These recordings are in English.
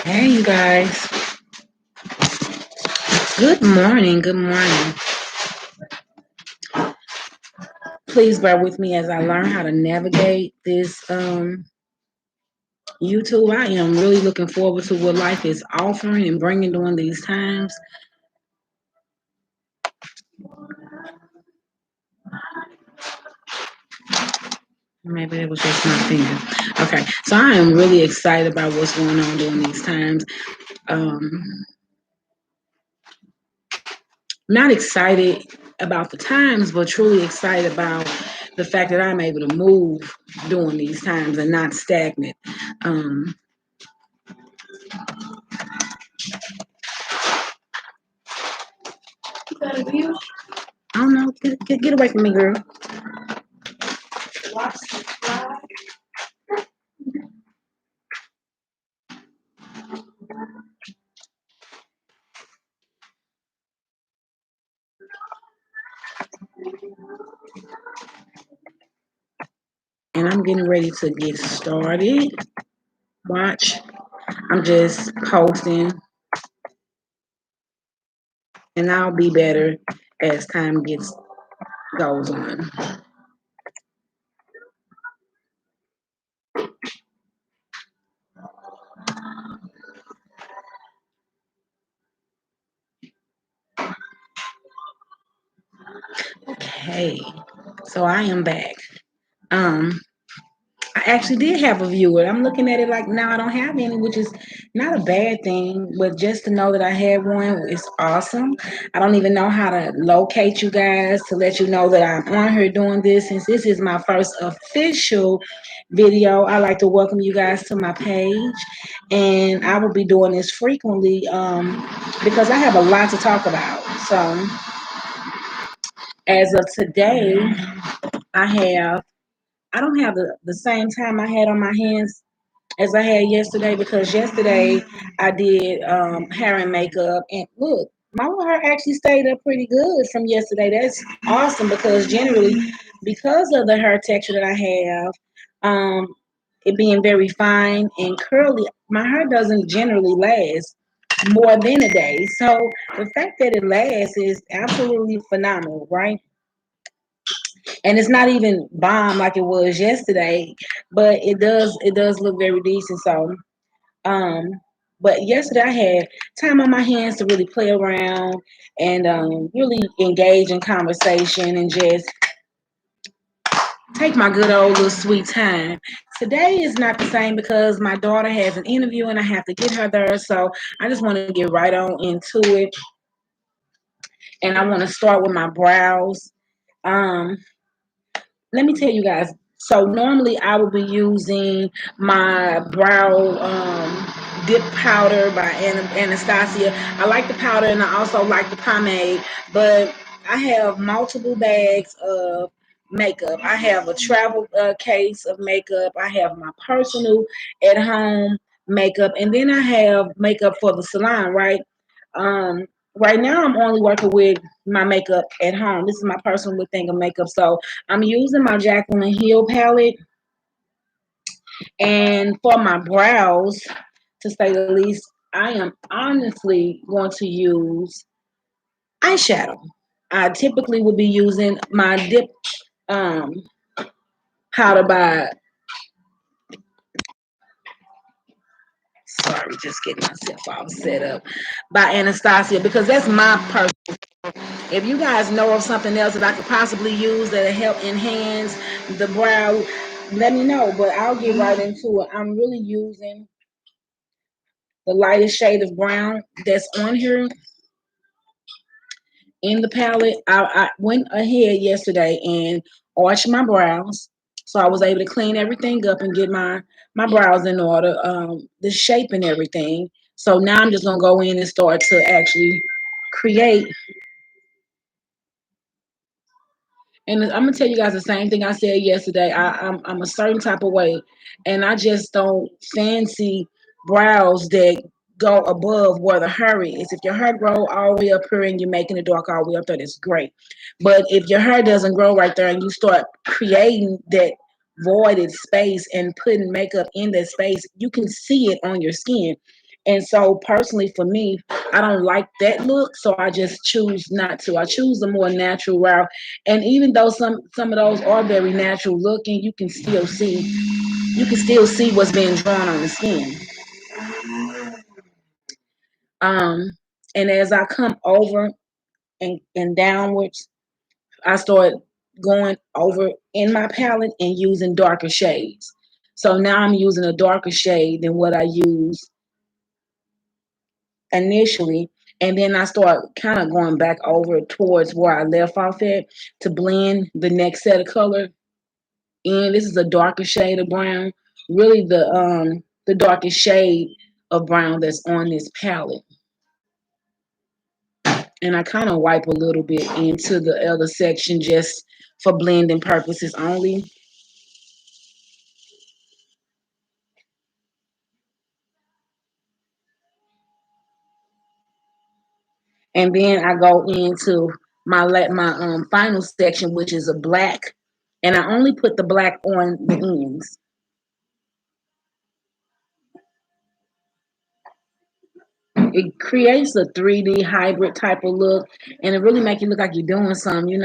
Hey, you guys. Good morning. Good morning. Please bear with me as I learn how to navigate this YouTube. I am really looking forward to what life is offering and bringing during these times. Maybe it was just my finger. Okay, so I am really excited about what's going on during these times. Um, not excited about the times, but truly excited about the fact that I'm able to move during these times and not stagnant. Um, I don't know. Get away from me, girl. And I'm getting ready to get started. Watch. I'm just posting, and I'll be better as time gets goes on. Okay, so I am back. Um, I actually did have a viewer. I'm looking at it like now I don't have any, which is not a bad thing, but just to know that I had one is awesome. I don't even know how to locate you guys to let you know that I'm on here doing this. Since this is my first official video, I like to welcome you guys to my page, and I will be doing this frequently because I have a lot to talk about. So, as of today, I have I don't have the same time I had on my hands as I had yesterday because yesterday I did hair and makeup, and look, my hair actually stayed up pretty good from yesterday. That's awesome because generally, because of the hair texture that I have, it being very fine and curly, my hair doesn't generally last more than a day. So the fact that it lasts is absolutely phenomenal, right? And it's not even bomb like it was yesterday, but it does look very decent. So um, but yesterday I had time on my hands to really play around and really engage in conversation and just take my good old little sweet time. Today is not the same because my daughter has an interview and I have to get her there. So I just want to get right on into it. And I want to start with my brows. Um, Let me tell you guys. So normally I will be using my brow dip powder by Anastasia. I like the powder and I also like the pomade, but I have multiple bags of makeup. I have a travel case of makeup. I have my personal at home makeup, and then I have makeup for the salon. Right. Um, right now I'm only working with my makeup at home. This is my personal little thing of makeup. So I'm using my Jaclyn Hill palette, and for my brows, to say the least, I am honestly going to use eyeshadow. I typically would be using my dip um, powder by, sorry, just getting myself all set up, by Anastasia, because that's my personal. If you guys know of something else that I could possibly use that'll help enhance the brow, let me know. But I'll get right into it. I'm really using the lightest shade of brown that's on here in the palette. I went ahead yesterday and arched my brows. So I was able to clean everything up and get my brows in order, the shape and everything. So now I'm just gonna go in and start to actually create. And I'm gonna tell you guys the same thing I said yesterday. I'm a certain type of way, and I just don't fancy brows that go above where the hair is. If your hair grow all the way up here and you're making it dark all the way up there, that's great. But if your hair doesn't grow right there and you start creating that voided space and putting makeup in that space, you can see it on your skin. And so personally for me, I don't like that look, so I just choose not to. I choose a more natural route. And even though some of those are very natural looking, you can still see what's being drawn on the skin. Um, and as I come over and downwards, I start going over in my palette and using darker shades. So now I'm using a darker shade than what I used initially. And then I start kind of going back over towards where I left off at to blend the next set of color in. This is a darker shade of brown, really the darkest shade of brown that's on this palette. And I kind of wipe a little bit into the other section just for blending purposes only. And then I go into my final section, which is a black, and I only put the black on the ends. It creates a 3D hybrid type of look, and it really make you look like you're doing something.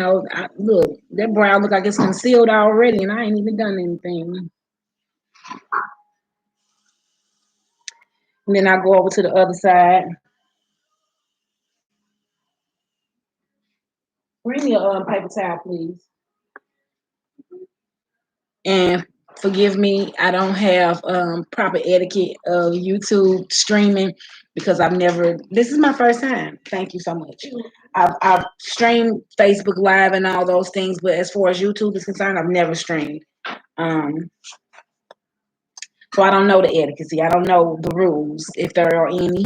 Look, that brow look like it's concealed already, and I ain't even done anything. And then I go over to the other side. Bring me a paper towel, please. And forgive me, I don't have proper etiquette of YouTube streaming because I've never. This is my first time. Thank you so much. I've streamed Facebook Live and all those things, but as far as YouTube is concerned, I've never streamed. Um, so I don't know the etiquette. I don't know the rules. If there are any,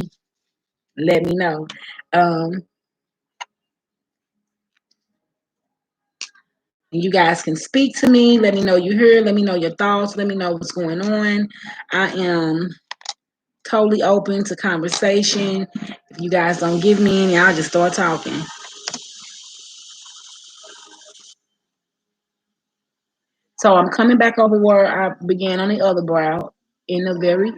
let me know. Um, you guys can speak to me. Let me know you're here. Let me know your thoughts. Let me know what's going on. I am totally open to conversation. If you guys don't give me any, I'll just start talking. So I'm coming back over where I began on the other brow in the very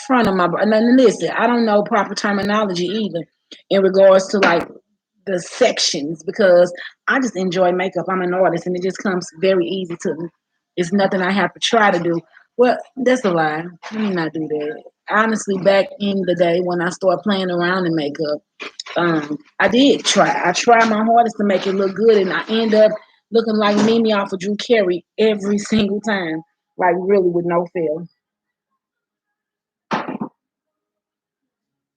front of my brow. And listen, I don't know proper terminology either in regards to like the sections because I just enjoy makeup. I'm an artist and it just comes very easy to me. It's nothing I have to try to do. Well, that's a lie. Let me not do that. Honestly, back in the day when I started playing around in makeup, I did try. I tried my hardest to make it look good, and I end up looking like Mimi off of Drew Carey every single time, like really with no fail.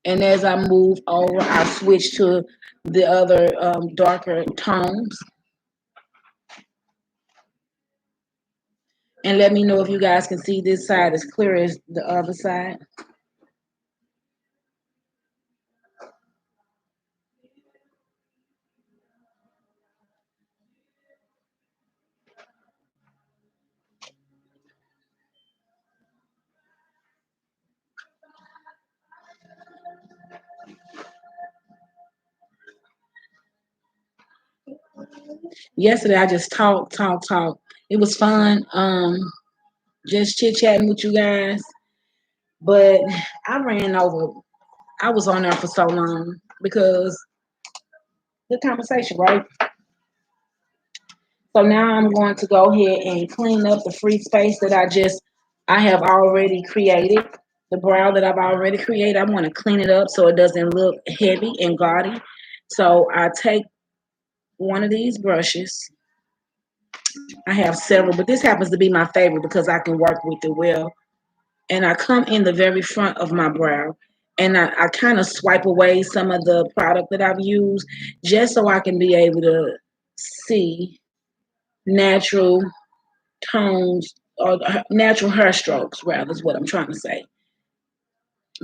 And as I move over, I switch to the other darker tones. And let me know if you guys can see this side as clear as the other side. Yesterday I just talk. It was fun. Just chit chatting with you guys. But I ran over. I was on there for so long because the conversation, right? So now I'm going to go ahead and clean up the free space that I have already created. The brow that I've already created, I want to clean it up so it doesn't look heavy and gaudy. So I take one of these brushes. I have several, but this happens to be my favorite because I can work with it well. And I come in the very front of my brow and I kind of swipe away some of the product that I've used just so I can be able to see natural tones or natural hair strokes, rather, is what I'm trying to say.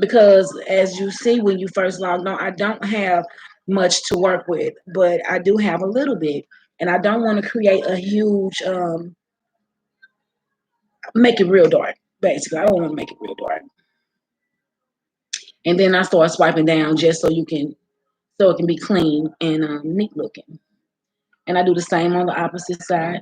Because as you see when you first logged on, I don't have much to work with, but I do have a little bit. And I don't want to create a huge, make it real dark, basically. I don't want to make it real dark. And then I start swiping down just so it can be clean and neat looking. And I do the same on the opposite side.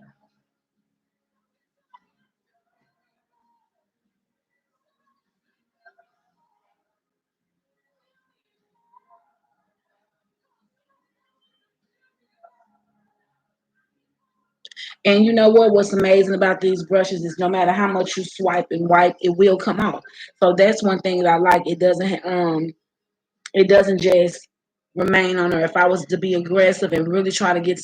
And you know what? What's amazing about these brushes is no matter how much you swipe and wipe, it will come off. So that's one thing that I like. It doesn't just remain on there. If I was to be aggressive and really try to get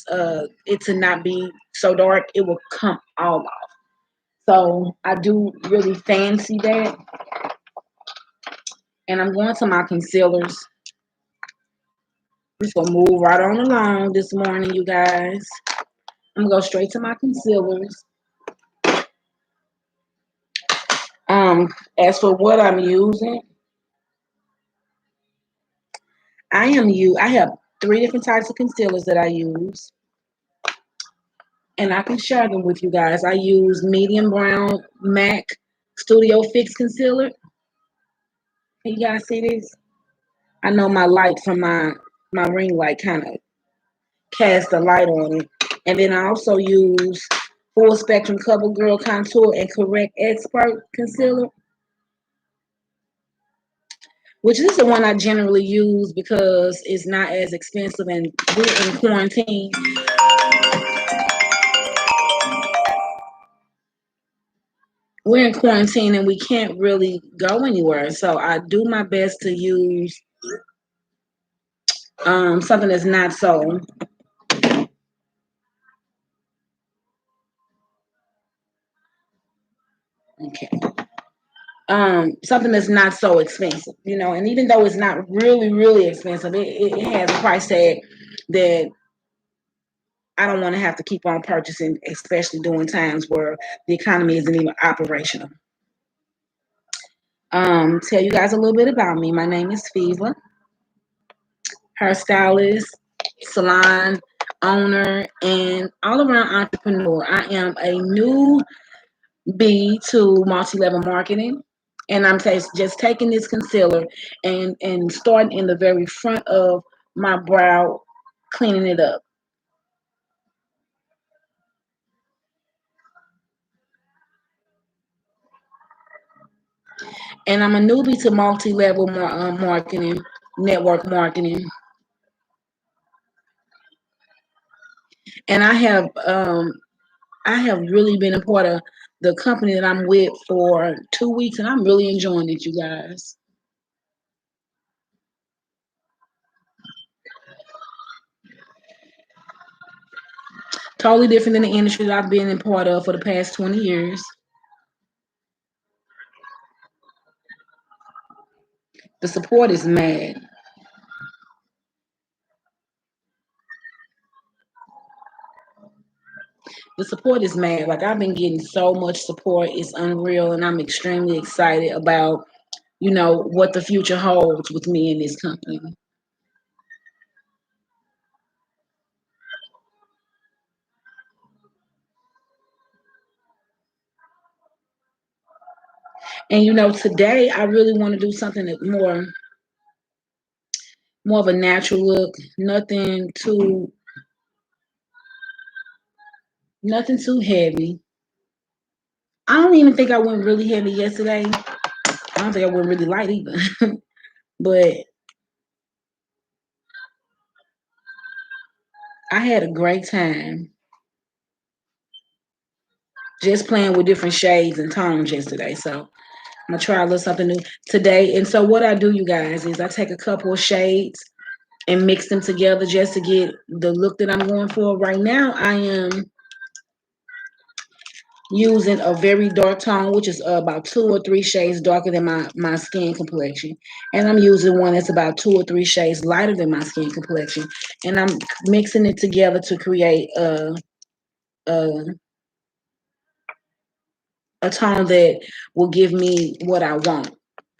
it to not be so dark, it will come all off. So I do really fancy that. And I'm going to my concealers. Just gonna move right on along this morning, you guys. I'm gonna go straight to my concealers. As for what I'm using, I have three different types of concealers that I use, and I can share them with you guys. I use medium brown MAC Studio Fix concealer. Can you guys see this? I know my light from my ring light kind of cast a light on it. And then I also use Full Spectrum CoverGirl Contour and Correct Expert Concealer, which is the one I generally use because it's not as expensive and we're in quarantine. We're in quarantine and we can't really go anywhere. So I do my best to use something that's not so okay. Something that's not so expensive, you know, and even though it's not really, really expensive, it has a price tag that I don't want to have to keep on purchasing, especially during times where the economy isn't even operational. Tell you guys a little bit about me. My name is Fiva, hairstylist, salon owner, and all around entrepreneur. I am a new B to multi-level marketing. And I'm just taking this concealer and starting in the very front of my brow, cleaning it up. And I'm a newbie to multi-level marketing, network marketing. And I have really been a part of the company that I'm with for 2 weeks, and I'm really enjoying it, you guys. Totally different than the industry that I've been in part of for the past 20 years. The support is mad. The support is mad. Like I've been getting so much support, it's unreal, and I'm extremely excited about, you know, what the future holds with me in this company. And you know, today I really want to do something that more of a natural look, nothing too heavy. I don't even think I went really heavy yesterday. I don't think I went really light either. But I had a great time just playing with different shades and tones yesterday. So I'm gonna try a little something new today. And so what I do, you guys, is I take a couple of shades and mix them together just to get the look that I'm going for. Right now, I am using a very dark tone, which is about 2 or 3 shades darker than my skin complexion. And I'm using one that's about 2 or 3 shades lighter than my skin complexion. And I'm mixing it together to create a, a tone that will give me what I want.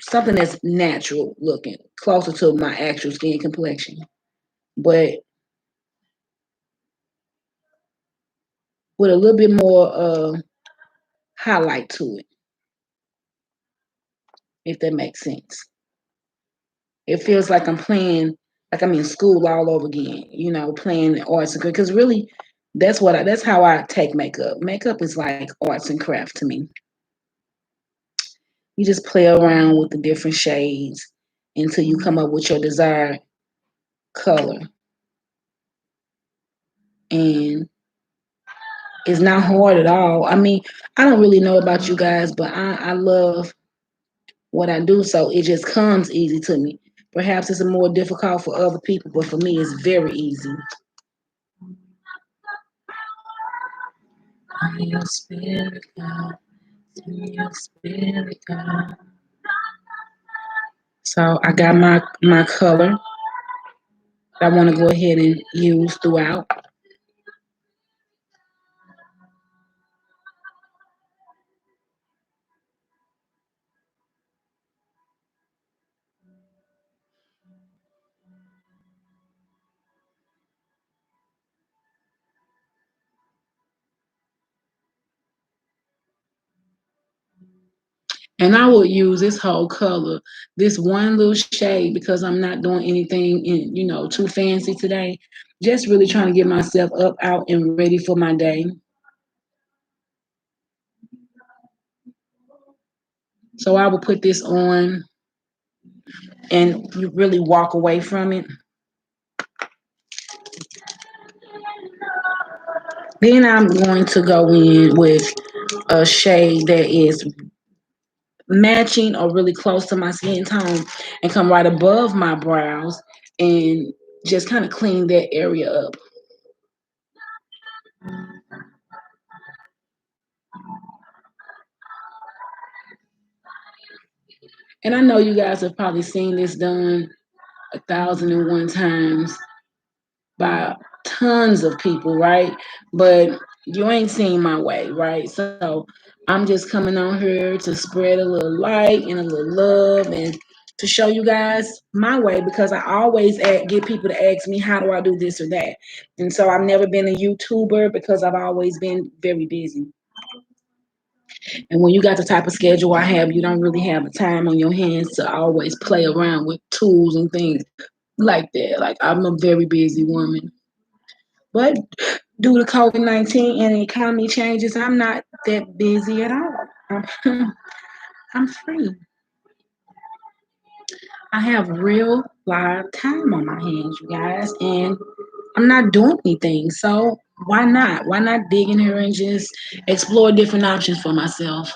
Something that's natural looking, closer to my actual skin complexion, but with a little bit more highlight to it, if that makes sense. It feels like I'm playing, like I'm in school all over again, you know, playing arts and crafts. Because really, that's how I take makeup. Makeup is like arts and craft to me. You just play around with the different shades until you come up with your desired color. And It's not hard at all. I mean, I don't really know about you guys, but I love what I do, so it just comes easy to me. Perhaps it's more difficult for other people, but for me, it's very easy. Your spirit, God, your spirit, God. So I got my color that I want to go ahead and use throughout. And I would use this whole color, this one little shade, because I'm not doing anything too fancy today. Just really trying to get myself up, out, and ready for my day. So I will put this on and you really walk away from it. Then I'm going to go in with a shade that is matching or really close to my skin tone and come right above my brows and just kind of clean that area up. And I know you guys have probably seen this done 1,001 times by tons of people, right? But you ain't seen my way, right? So I'm just coming on here to spread a little light and a little love and to show you guys my way because I always get people to ask me, how do I do this or that? And so I've never been a YouTuber because I've always been very busy. And when you got the type of schedule I have, you don't really have the time on your hands to always play around with tools and things like that. Like I'm a very busy woman. But due to COVID-19 and the economy changes, I'm not that busy at all. I'm free. I have real live time on my hands, you guys, and I'm not doing anything. So why not? Why not dig in here and just explore different options for myself?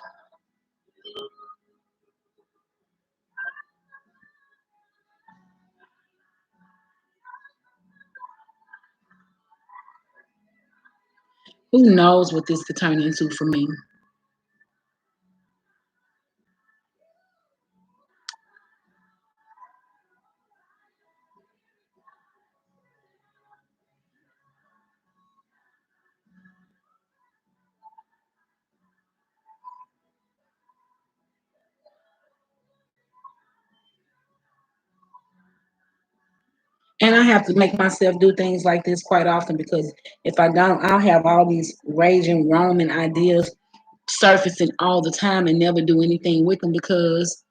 Who knows what this could turn into for me? And I have to make myself do things like this quite often because if I don't, I'll have all these raging Roman ideas surfacing all the time and never do anything with them because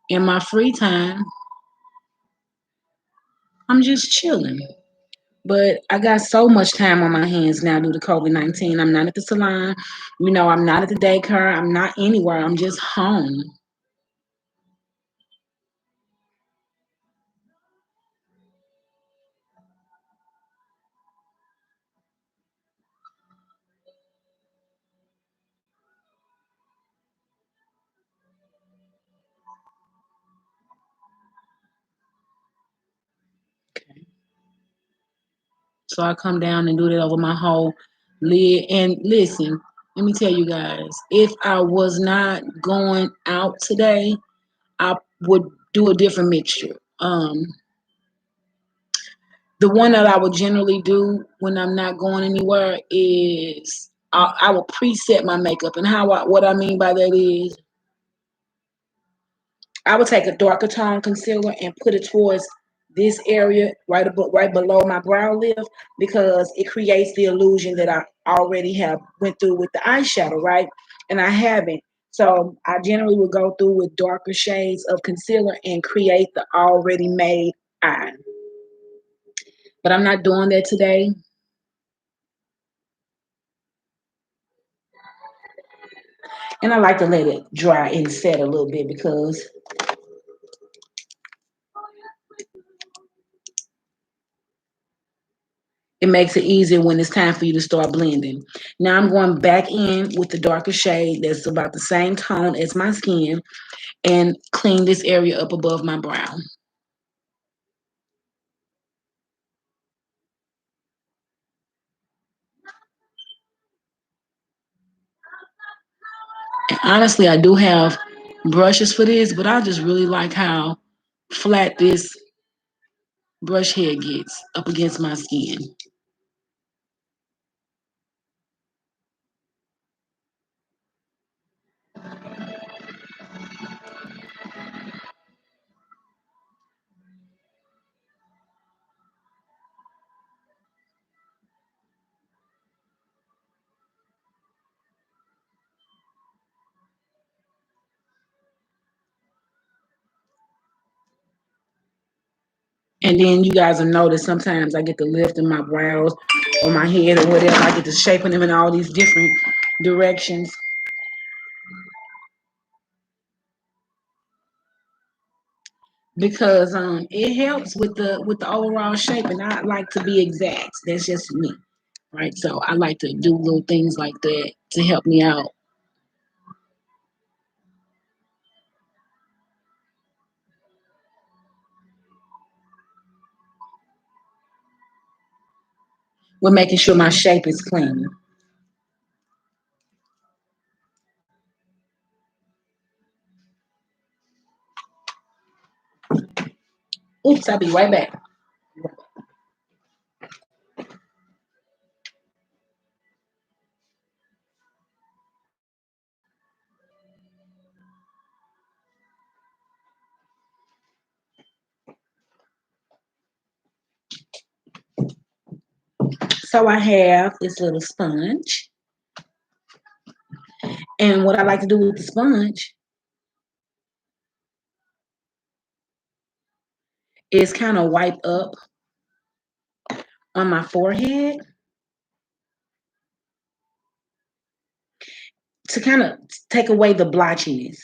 in my free time, I'm just chilling. But I got so much time on my hands now due to COVID-19. I'm not at the salon, I'm not at the daycare, I'm not anywhere, I'm just home. So I come down and do that over my whole lid. And listen, let me tell you guys, if I was not going out today, I would do a different mixture. The one that I would generally do when I'm not going anywhere is I will preset my makeup. And what I mean by that is I would take a darker tone concealer and put it towards this area right below my brow lift because it creates the illusion that I already have went through with the eyeshadow, right? And I haven't. So I generally would go through with darker shades of concealer and create the already made eye. But I'm not doing that today. And I like to let it dry and set a little bit because it makes it easier when it's time for you to start blending. Now I'm going back in with the darker shade that's about the same tone as my skin and clean this area up above my brow. And honestly, I do have brushes for this, but I just really like how flat this brush head gets up against my skin. And then you guys will notice sometimes I get to lifting my brows or my head or whatever. I get to shaping them in all these different directions because it helps with the overall shape. And I like to be exact. That's just me, right? So I like to do little things like that to help me out. We're making sure my shape is clean. Oops, I'll be right back. So I have this little sponge. And what I like to do with the sponge is kind of wipe up on my forehead to kind of take away the blotchiness.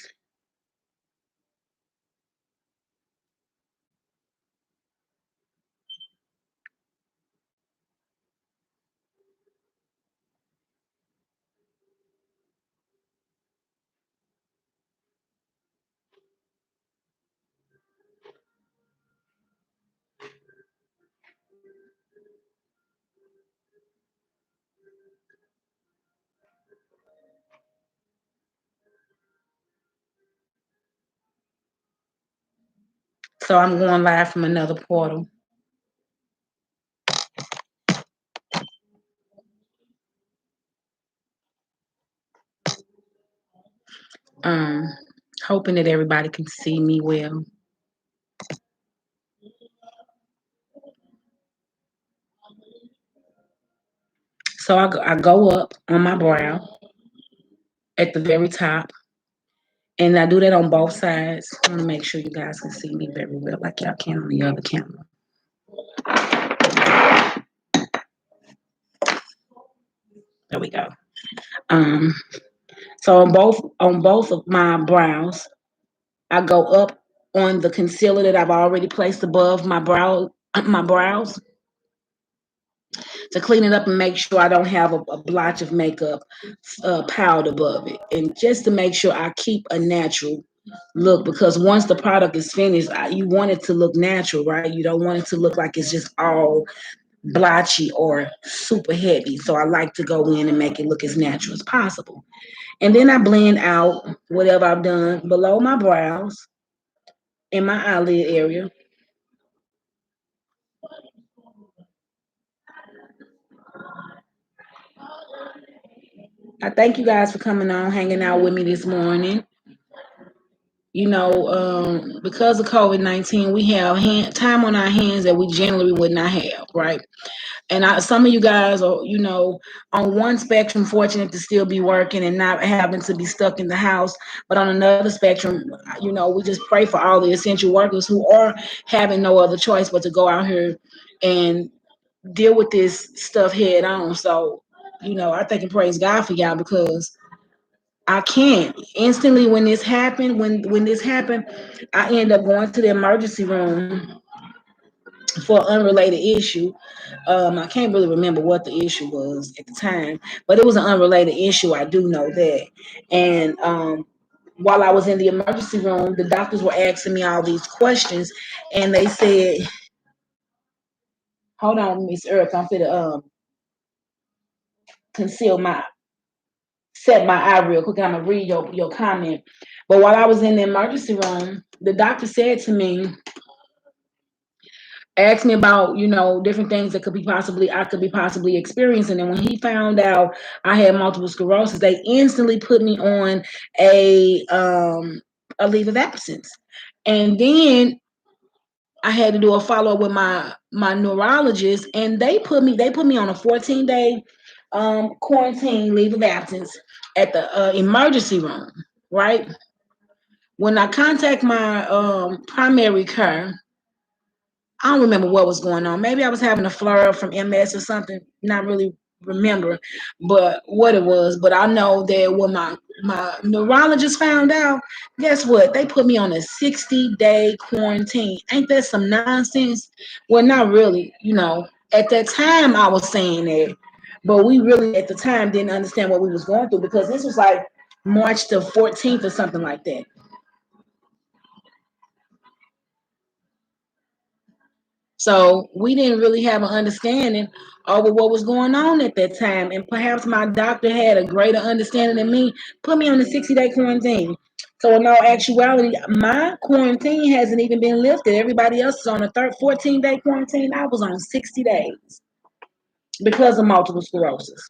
So I'm going live from another portal. Um, Hoping that everybody can see me well. So I go up on my brow at the very top, and I do that on both sides. I want to make sure you guys can see me very well, like y'all can on the other camera. There we go. Um, so on both of my brows, I go up on the concealer that I've already placed above my brows to clean it up and make sure I don't have a blotch of makeup piled above it, and just to make sure I keep a natural look, because once the product is finished, you want it to look natural, right? You don't want it to look like it's just all blotchy or super heavy. So I like to go in and make it look as natural as possible. And then I blend out whatever I've done below my brows in my eyelid area. I thank you guys for coming on, hanging out with me this morning. You know, because of COVID-19, we have time on our hands that we generally would not have, right? And some of you guys are, you know, on one spectrum, fortunate to still be working and not having to be stuck in the house. But on another spectrum, you know, we just pray for all the essential workers who are having no other choice but to go out here and deal with this stuff head on. So, you know, I thank and praise God for y'all, because I can't instantly when this happened, when this happened, I end up going to the emergency room for an unrelated issue. I can't really remember what the issue was at the time, but it was an unrelated issue. I do know that. And while I was in the emergency room, the doctors were asking me all these questions, and they said, "Hold on, Miss Erica, I'm finna conceal my set my eye real quick. I'm gonna read your comment." But while I was in the emergency room, the doctor said to me, asked me about, different things that I could be possibly experiencing. And when he found out I had multiple sclerosis, they instantly put me on a a leave of absence. And then I had to do a follow up with my neurologist, and they put me on a 14-day quarantine leave of absence at the emergency room. Right when I contact my primary care, I don't remember what was going on. Maybe I was having a flare up from MS or something. Not really remember, but what it was. But I know that when my neurologist found out, guess what? They put me on a 60-day quarantine. Ain't that some nonsense? Well, not really. At that time I was saying that, but we really at the time didn't understand what we was going through because this was like March the 14th or something like that. So we didn't really have an understanding over what was going on at that time. And perhaps my doctor had a greater understanding than me, put me on the 60-day quarantine. So in all actuality, my quarantine hasn't even been lifted. Everybody else is on a 14-day quarantine. I was on 60 days because of multiple sclerosis.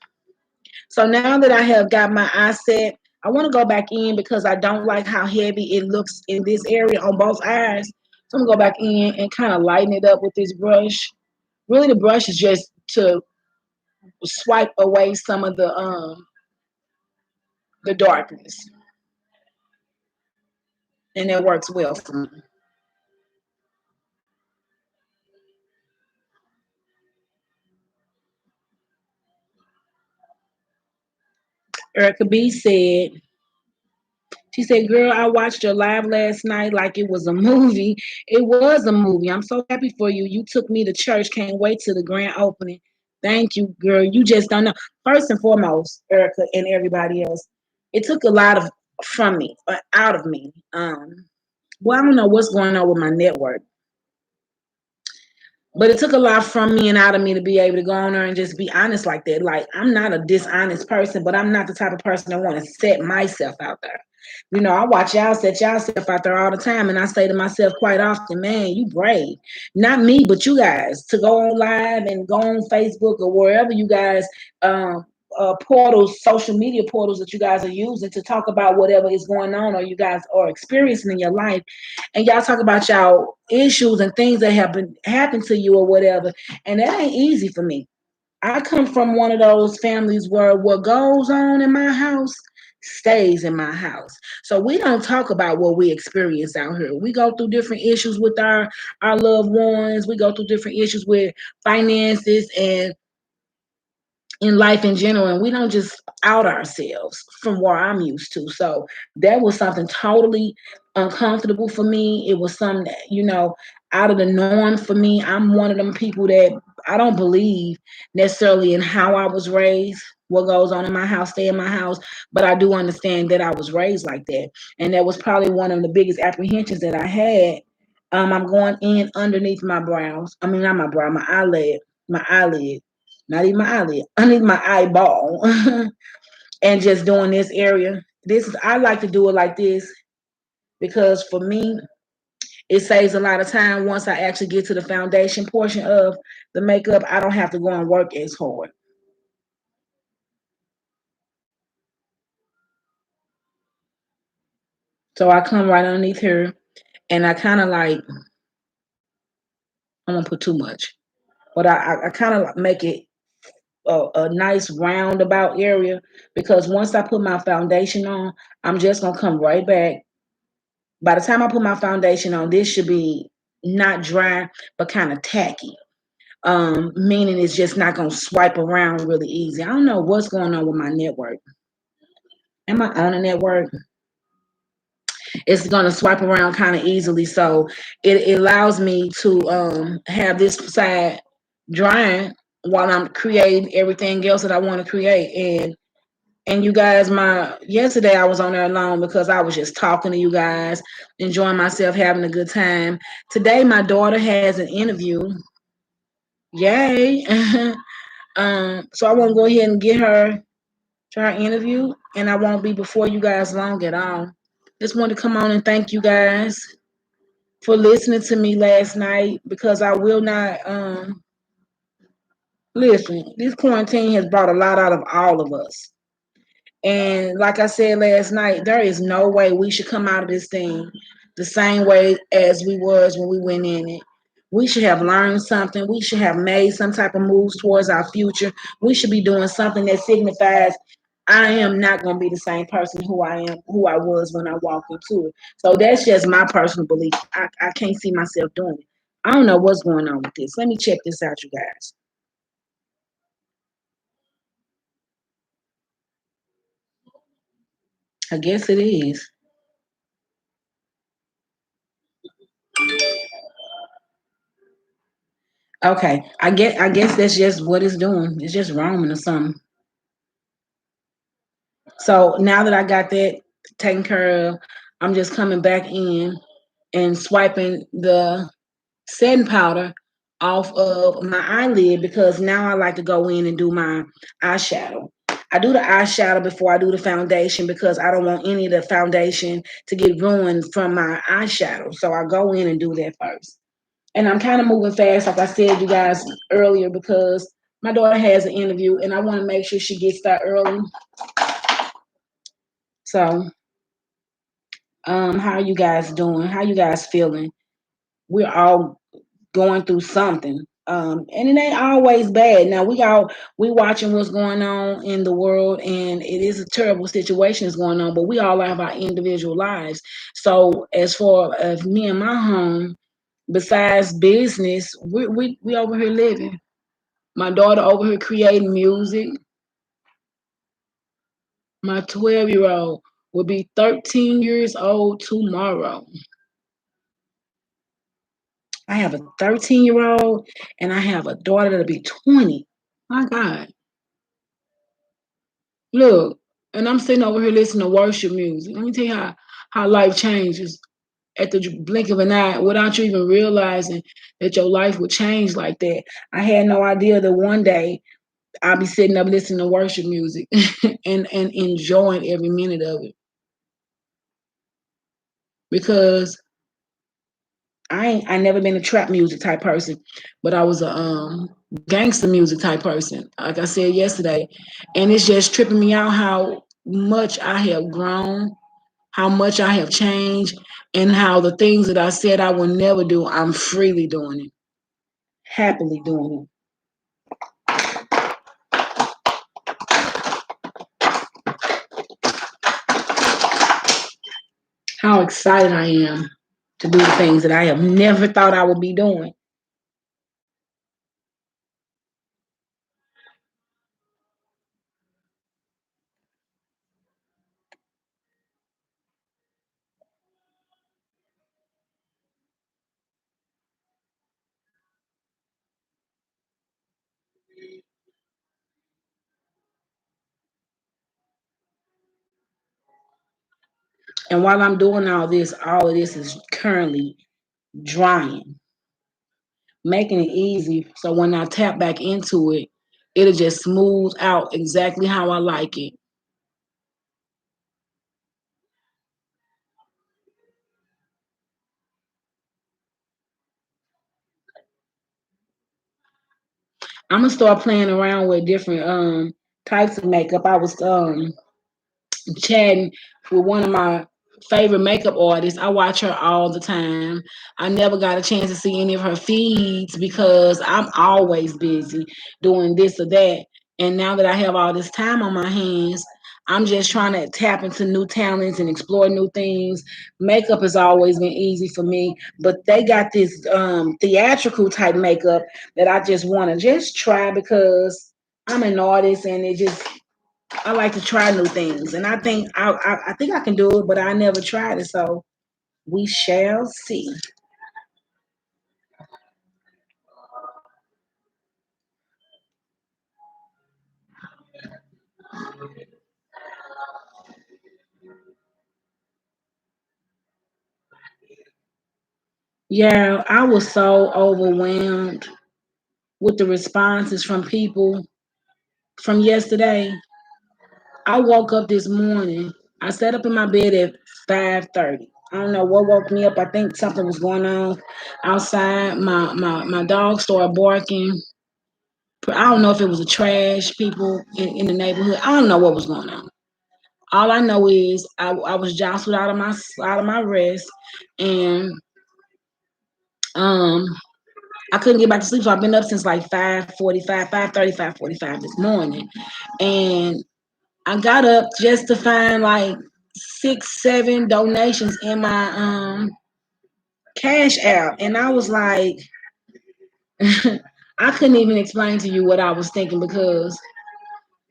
So now that I have got my eye set, I want to go back in because I don't like how heavy it looks in this area on both eyes. So I'm gonna go back in and kind of lighten it up with this brush. Really, the brush is just to swipe away some of the darkness, and that works well for me. Erica B said, she said, "Girl, I watched your live last night like it was a movie. It was a movie. I'm so happy for you. You took me to church. Can't wait till the grand opening. Thank you, girl. You just don't know." First and foremost, Erica and everybody else, it took a lot of from me, out of me. Well, I don't know what's going on with my network, but it took a lot from me and out of me to be able to go on there and just be honest like that. Like, I'm not a dishonest person, but I'm not the type of person that want to set myself out there. I watch y'all set yourself out there all the time, and I say to myself quite often, man, you brave. Not me, but you guys to go on live and go on Facebook or wherever you guys portals, social media portals that you guys are using to talk about whatever is going on or you guys are experiencing in your life, and y'all talk about y'all issues and things that have been happened to you or whatever, and that ain't easy for me. I come from one of those families where what goes on in my house stays in my house. So we don't talk about what we experience out here. We go through different issues with our loved ones. We go through different issues with finances and in life in general, and we don't just out ourselves from where I'm used to. So that was something totally uncomfortable for me. It was something that, out of the norm for me. I'm one of them people that I don't believe necessarily in how I was raised. What goes on in my house, stay in my house. But I do understand that I was raised like that. And that was probably one of the biggest apprehensions that I had. I'm going in underneath my brows. I mean, not my brow, my eyelid, not even my eyelid, underneath my eyeball, and just doing this area. I like to do it like this because for me, it saves a lot of time. Once I actually get to the foundation portion of the makeup, I don't have to go and work as hard. So I come right underneath here, and I kind of like, I don't put too much, but I kind of make it a nice roundabout area because once I put my foundation on, I'm just gonna come right back. By the time I put my foundation on, this should be not dry but kind of tacky. Meaning it's just not gonna swipe around really easy. I don't know what's going on with my network. Am I on a network? it's going to swipe around kind of easily. So it allows me to have this side drying while I'm creating everything else that I want to create. And you guys, my yesterday I was on there alone because I was just talking to you guys, enjoying myself, having a good time. Today my daughter has an interview. Yay. So I want to go ahead and get her to our interview, and I won't be before you guys long at all. Just want to come on and thank you guys for listening to me last night because I will not listen. This quarantine has brought a lot out of all of us. And like I said last night, there is no way we should come out of this thing the same way as we was when we went in it. We should have learned something. We should have made some type of moves towards our future. We should be doing something that signifies I am not going to be the same person who I was when I walked into it. So that's just my personal belief. I can't see myself doing it. I don't know what's going on with this. Let me check this out, you guys. I guess it is. Okay. I guess that's just what it's doing. It's just roaming or something. So now that I got that taken care of, I'm just coming back in and swiping the setting powder off of my eyelid because now I like to go in and do my eyeshadow. I do the eyeshadow before I do the foundation because I don't want any of the foundation to get ruined from my eyeshadow. So I go in and do that first. And I'm kind of moving fast, like I said you guys earlier, because my daughter has an interview and I want to make sure she gets there early. So, how you guys doing? How you guys feeling? We're all going through something. And it ain't always bad. Now we watching what's going on in the world, and it is a terrible situation that's going on. But we all have our individual lives. So as far as me and my home, besides business, we over here living. My daughter over here creating music. My 12-year-old will be 13 years old tomorrow. I have a 13-year-old and I have a daughter that'll be 20. My God. Look, and I'm sitting over here listening to worship music. Let me tell you how life changes at the blink of an eye without you even realizing that your life would change like that. I had no idea that one day I'll be sitting up listening to worship music and enjoying every minute of it. Because I never been a trap music type person, but I was a gangster music type person. Like I said yesterday, and it's just tripping me out how much I have grown, how much I have changed, and how the things that I said I would never do, I'm freely doing it, happily doing it. How excited I am to do the things that I have never thought I would be doing. And while I'm doing all of this is currently drying, making it easy. So when I tap back into it, it'll just smooth out exactly how I like it. I'm gonna start playing around with different types of makeup. I was chatting with one of my favorite makeup artists. I watch her all the time. I never got a chance to see any of her feeds because I'm always busy doing this or that. And now that I have all this time on my hands, I'm just trying to tap into new talents and explore new things. Makeup has always been easy for me, but they got this theatrical type makeup that I just want to just try because I'm an artist and it just I like to try new things, and I think I think I can do it, but I never tried it. So We shall see. Yeah, I was so overwhelmed with the responses from people from yesterday. I woke up this morning. I sat up in my bed at 5:30. I don't know what woke me up. I think something was going on outside. My dog started barking. I don't know if it was the trash people in the neighborhood. I don't know what was going on. All I know is I was jostled out of my rest, and um I couldn't get back to sleep. So I've been up since like 5:45, 5:30, 5:45 this morning, and I got up just to find like 6, 7 donations in my cash app, and I was like, I couldn't even explain to you what I was thinking because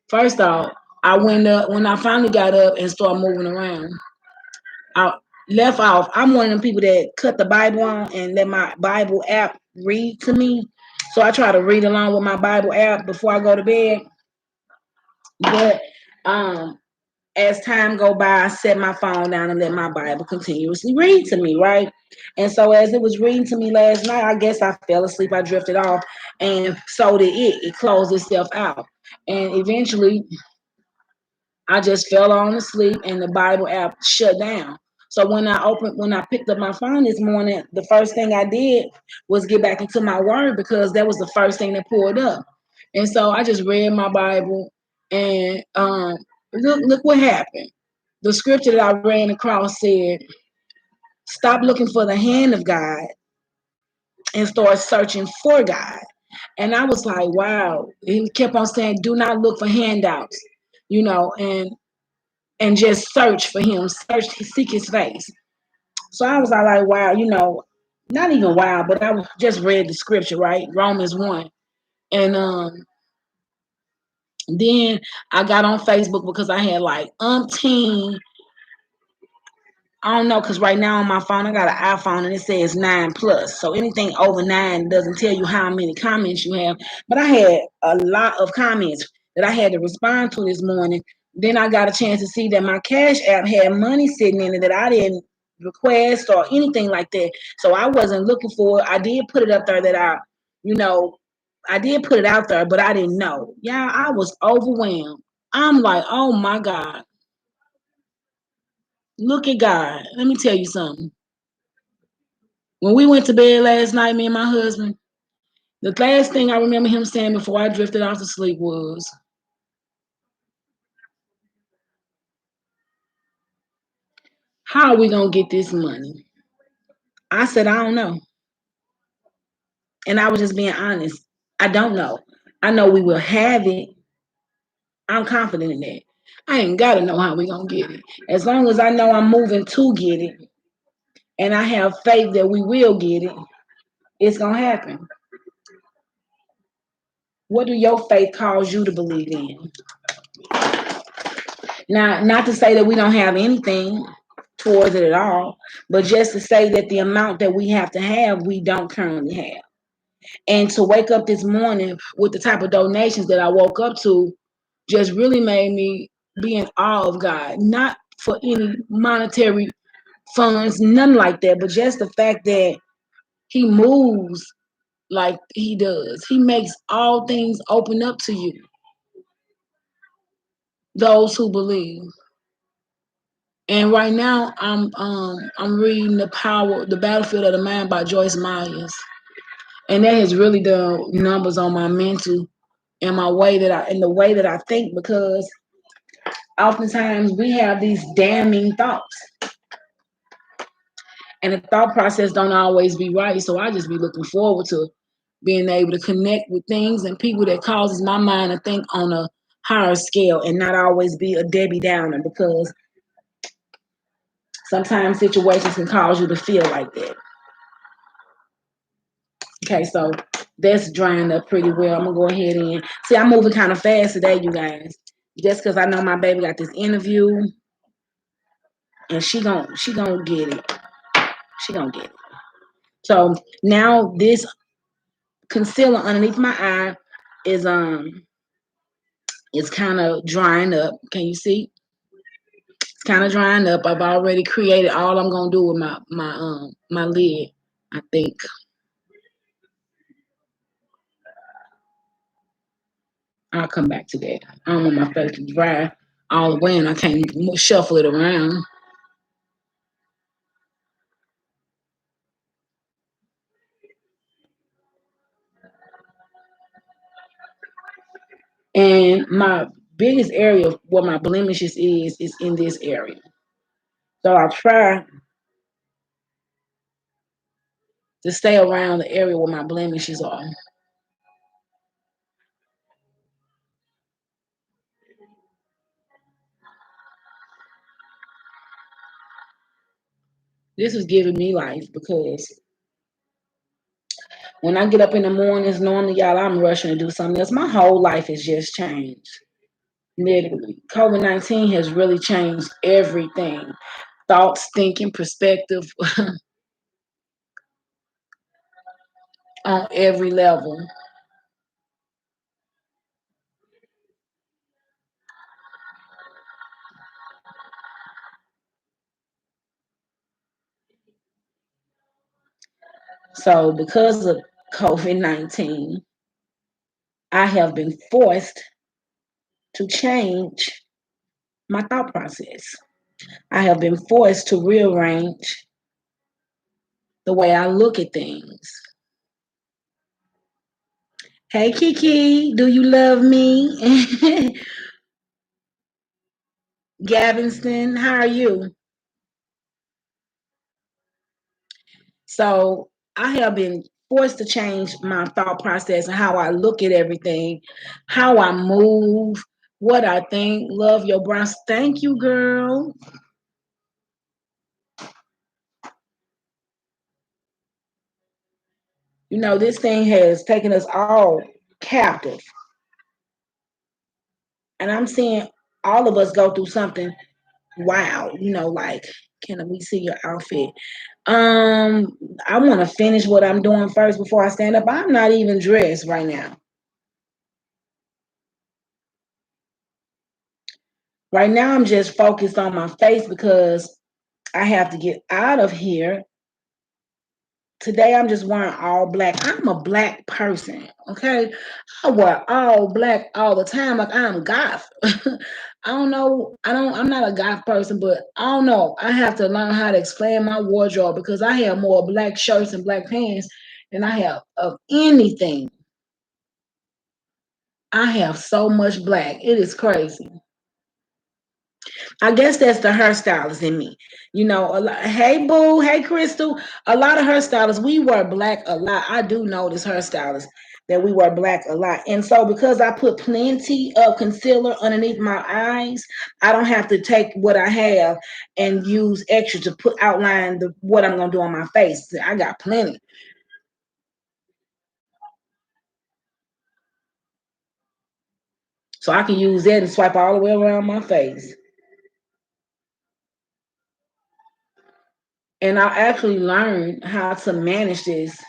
first off, I went up when I finally got up and started moving around. I left off. I'm one of them people that cut the Bible on and let my Bible app read to me. So I try to read along with my Bible app before I go to bed. But um, as time go by, I set my phone down and let my Bible continuously read to me, right? And so as it was reading to me last night, I guess I fell asleep. I drifted off, and so did it. It closed itself out, and eventually I just fell on to sleep and the Bible app shut down. So when I picked up my phone this morning, the first thing I did was get back into my word because that was the first thing that pulled up. And so I just read my Bible and look what happened. The scripture that I ran across said, stop looking for the hand of God and start searching for God. And I was like, wow. He kept on saying, do not look for handouts, and just search for him, seek his face. So I was like, wow, not even wow, but I just read the scripture, right? Romans 1. And then I got on Facebook because I had like umpteen. I don't know, because right now on my phone, I got an iPhone and it says 9 plus. So anything over 9 doesn't tell you how many comments you have. But I had a lot of comments that I had to respond to this morning. Then I got a chance to see that my Cash App had money sitting in it that I didn't request or anything like that. So I wasn't looking for it. I did put it up there that you know, I did put it out there, but I didn't know. Yeah, I was overwhelmed. I'm like, oh my God. Look at God. Let me tell you something. When we went to bed last night, me and my husband, the last thing I remember him saying before I drifted off to sleep was, how are we going to get this money? I said, I don't know. And I was just being honest. I don't know. I know we will have it. I'm confident in that. I ain't got to know how we going to get it. As long as I know I'm moving to get it and I have faith that we will get it, it's going to happen. What do your faith cause you to believe in? Now, not to say that we don't have anything towards it at all, but just to say that the amount that we have to have, we don't currently have. And to wake up this morning with the type of donations that I woke up to just really made me be in awe of God. Not for any monetary funds, none like that, but just the fact that He moves like He does. He makes all things open up to you, those who believe. And right now, I'm reading The Battlefield of the Mind by Joyce Myers, and that has really done numbers on my mental and the way that I think, because oftentimes we have these damning thoughts, and the thought process don't always be right. So I just be looking forward to being able to connect with things and people that causes my mind to think on a higher scale and not always be a Debbie Downer, because sometimes situations can cause you to feel like that. Okay, so that's drying up pretty well. I'm gonna go ahead and see. I'm moving kind of fast today, you guys, just because I know my baby got this interview, and she gonna get it. She gonna get it. So now this concealer underneath my eye is it's kind of drying up. Can you see? It's kind of drying up. I've already created all I'm gonna do with my lid. I think I'll come back to that. I don't want my face to dry all the way, and I can't shuffle it around. And my biggest area where my blemishes is in this area. So I try to stay around the area where my blemishes are. This is giving me life because when I get up in the mornings, normally, y'all, I'm rushing to do something else. My whole life has just changed. Literally. COVID-19 has really changed everything. Thoughts, thinking, perspective on every level. So because of COVID-19, I have been forced to change my thought process. I have been forced to rearrange the way I look at things. Hey Kiki, do you love me? Gavinston, how are you? So I have been forced to change my thought process and how I look at everything, how I move, what I think. Love your breast. Thank you, girl. You know, this thing has taken us all captive. And I'm seeing all of us go through something. Wow, like, can we see your outfit? I want to finish what I'm doing first before I stand up. I'm not even dressed right now. Right now, I'm just focused on my face because I have to get out of here. Today, I'm just wearing all black. I'm a black person, okay? I wear all black all the time, like I'm goth. I don't know. I'm not a goth person, but I don't know. I have to learn how to expand my wardrobe because I have more black shirts and black pants than I have of anything. I have so much black. It is crazy. I guess that's the hairstylist in me. Hey Boo, hey Crystal. A lot of hairstylists, we wear black a lot. I do know this hairstylist that we wear black a lot. And so because I put plenty of concealer underneath my eyes, I don't have to take what I have and use extra to put outline what I'm gonna do on my face. I got plenty. So I can use that and swipe all the way around my face. And I actually learned how to manage this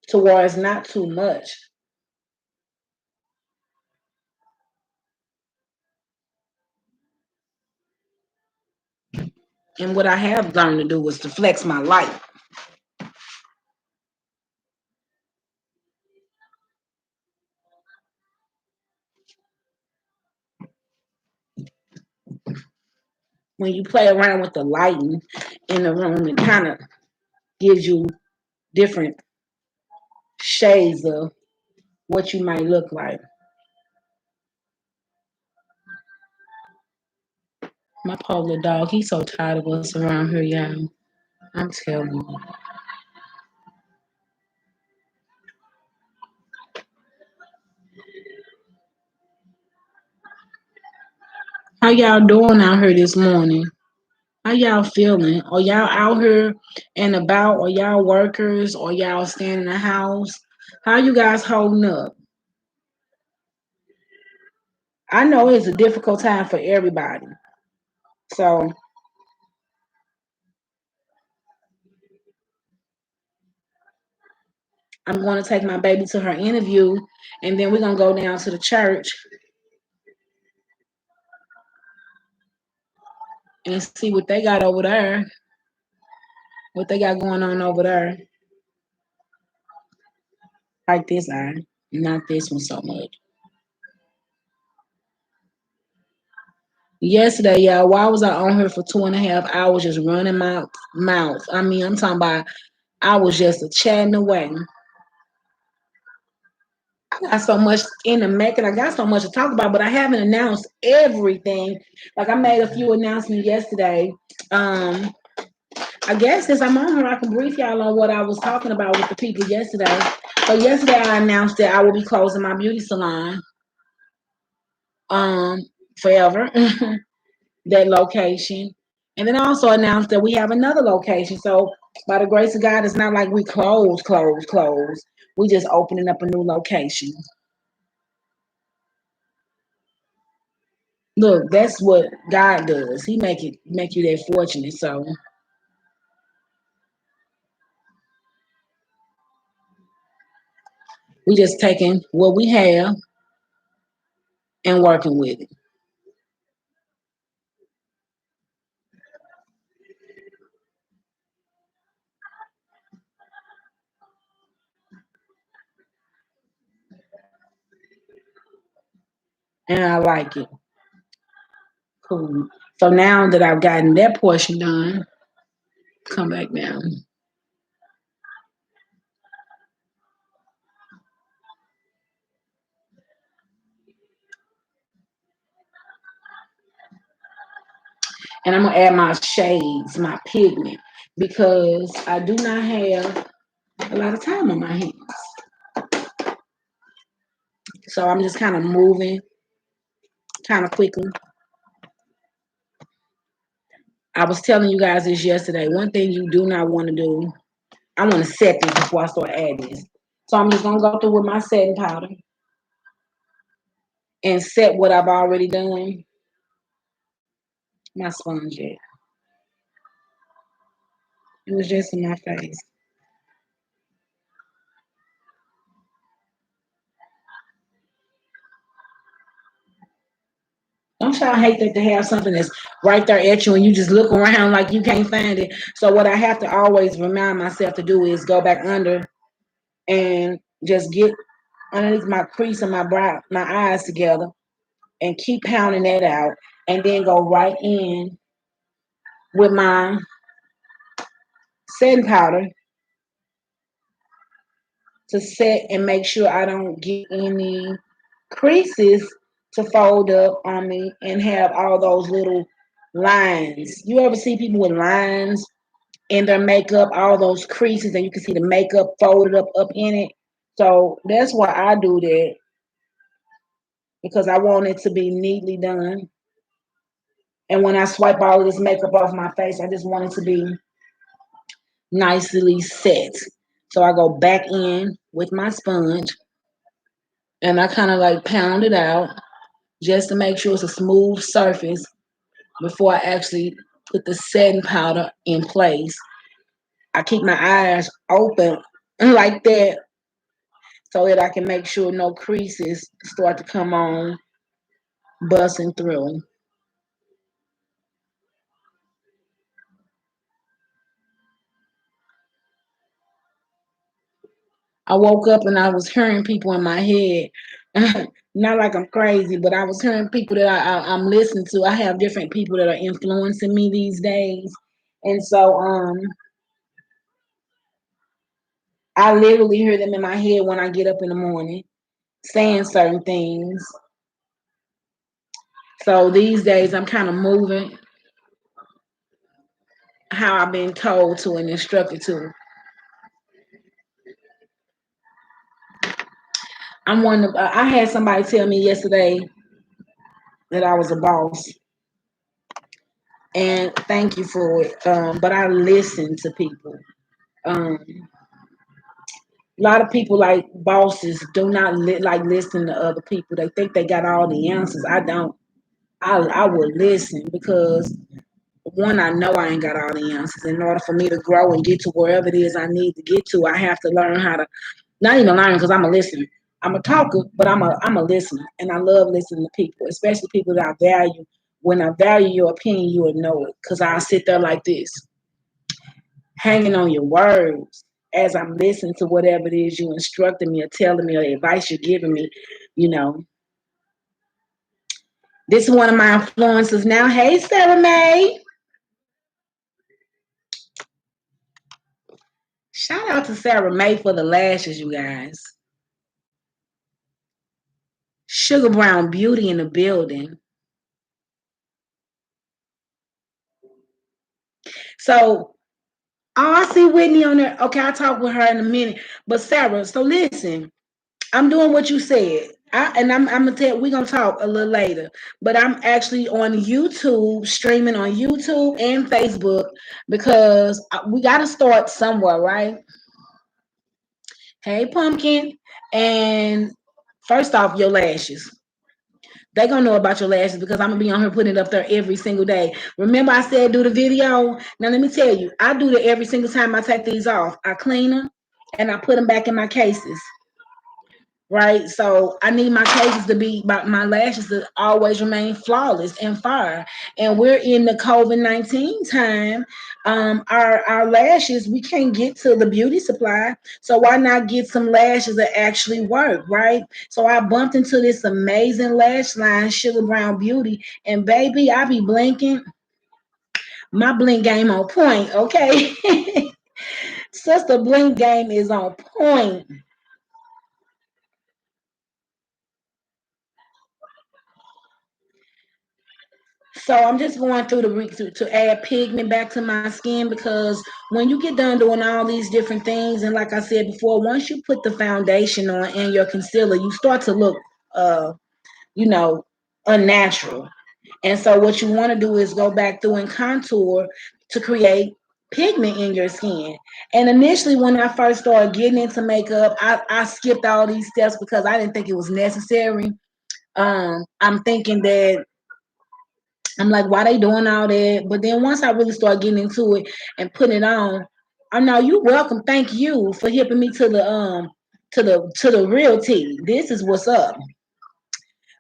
to where it's not too much. And what I have learned to do was to flex my light. When you play around with the lighting in the room, it kind of gives you different shades of what you might look like. My poor little dog, he's so tired of us around here, y'all. I'm telling you. How y'all doing out here this morning? How y'all feeling? Are y'all out here and about? Are y'all workers? Or y'all staying in the house? How you guys holding up? I know it's a difficult time for everybody. So I'm going to take my baby to her interview, and then we're going to go down to the church and see what they got over there, what they got going on over there. Like this eye, not this one so much. Yesterday, y'all, why was I on here for 2.5 hours just running my mouth? I mean, I'm talking about I was just a chatting away. I got so much in the making. I got so much to talk about, but I haven't announced everything. Like I made a few announcements yesterday. Um, I guess since I'm on here, I can brief y'all on what I was talking about with the people yesterday. So yesterday I announced that I will be closing my beauty salon um forever. That location. And then I also announced that we have another location. So by the grace of God, it's not like we close. We just opening up a new location. Look, that's what God does. He make you that fortunate. So we just taking what we have and working with it. And I like it. Cool. So now that I've gotten that portion done, come back down. And I'm gonna add my shades, my pigment, because I do not have a lot of time on my hands. So I'm just kind of moving kind of quickly. I was telling you guys this yesterday. One thing you do not want to do, I want to set this before I start adding this. So I'm just gonna go through with my setting powder and set what I've already done. My sponge yet. It was just in my face. Don't y'all hate that to have something that's right there at you and you just look around like you can't find it? So what I have to always remind myself to do is go back under and just get underneath my crease and my brow, my eyes together, and keep pounding that out, and then go right in with my setting powder to set and make sure I don't get any creases to fold up on me and have all those little lines. You ever see people with lines in their makeup, all those creases, and you can see the makeup folded up in it? So that's why I do that, because I want it to be neatly done. And when I swipe all of this makeup off my face, I just want it to be nicely set. So I go back in with my sponge and I kind of like pound it out just to make sure it's a smooth surface before I actually put the setting powder in place. I keep my eyes open like that so that I can make sure no creases start to come on, busting through. I woke up and I was hearing people in my head. Not like I'm crazy, but I was hearing people that I'm listening to. I have different people that are influencing me these days. And so I literally hear them in my head when I get up in the morning saying certain things. So these days I'm kind of moving how I've been told to and instructed to. I'm one of I had somebody tell me yesterday that I was a boss, and thank you for it. But I listen to people. Um, a lot of people like bosses do not like listen to other people. They think they got all the answers. I don't. I would listen because one, I know I ain't got all the answers. In order for me to grow and get to wherever it is I need to get to, I have to learn how to Not even learning because I'm a listener. I'm a talker, but I'm a listener, and I love listening to people, especially people that I value. When I value your opinion, you will know it because I sit there like this, hanging on your words as I'm listening to whatever it is you instructing me or telling me or the advice you're giving me. You know, this is one of my influences now. Hey, Sarah May. Shout out to Sarah May for the lashes, you guys. Sugar Brown Beauty in the building. So, oh, I see Whitney on there. Okay, I'll talk with her in a minute. But Sarah, so listen, I'm doing what you said. I'm gonna tell we're gonna talk a little later, but I'm actually on YouTube, streaming on YouTube and Facebook because we got to start somewhere, right? Hey, Pumpkin, and first off, your lashes. They gonna know about your lashes because I'm gonna be on here putting it up there every single day. Remember, I said do the video. Now let me tell you, I do it every single time I take these off. I clean them and I put them back in my cases. Right, so I need my cases to be my lashes to always remain flawless and fire. And we're in the COVID-19 time. Our lashes, we can't get to the beauty supply, so why not get some lashes that actually work, right? So I bumped into this amazing lash line, Sugar Brown Beauty, and baby, I be blinking. My blink game on point, okay? Sister blink game is on point. So I'm just going through to add pigment back to my skin because when you get done doing all these different things, and like I said before, once you put the foundation on and your concealer, you start to look, uh, you know, unnatural. And so what you want to do is go back through and contour to create pigment in your skin. And initially, when I first started getting into makeup, I skipped all these steps because I didn't think it was necessary. I'm thinking that I'm like, why they doing all that? But then once I really start getting into it and putting it on, I know you welcome. Thank you for hipping me to the real tea. This is what's up.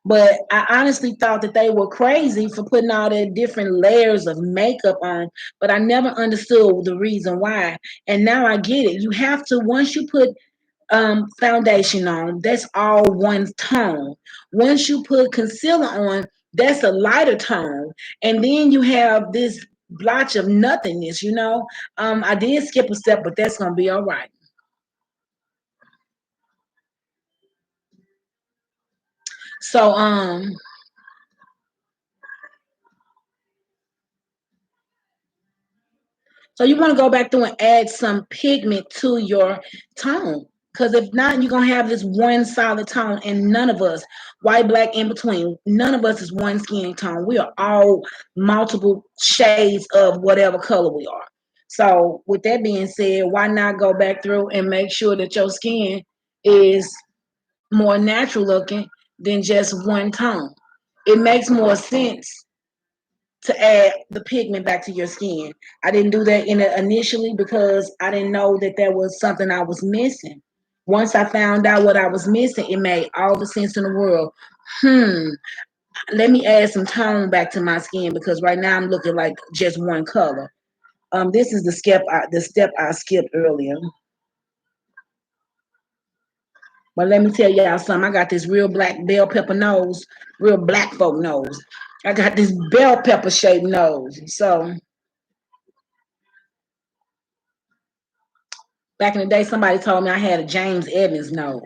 But I honestly thought that they were crazy for putting all that different layers of makeup on, but I never understood the reason why. And now I get it. You have to once you put foundation on, that's all one tone. Once you put concealer on, that's a lighter tone. And then you have this blotch of nothingness. I did skip a step, but that's gonna be all right. So um so you want to go back through and add some pigment to your tone. Because if not, you're going to have this one solid tone, and none of us, white, black, in between, none of us is one skin tone. We are all multiple shades of whatever color we are. So, with that being said, why not go back through and make sure that your skin is more natural looking than just one tone? It makes more sense to add the pigment back to your skin. I didn't do that in it initially because I didn't know that there was something I was missing. Once I found out what I was missing, it made all the sense in the world. Hmm, let me add some tone back to my skin because right now I'm looking like just one color. This is the step I skipped earlier. But let me tell y'all something. I got this real black bell pepper nose, real black folk nose. I got this bell pepper shaped nose. So back in the day, somebody told me I had a James Evans nose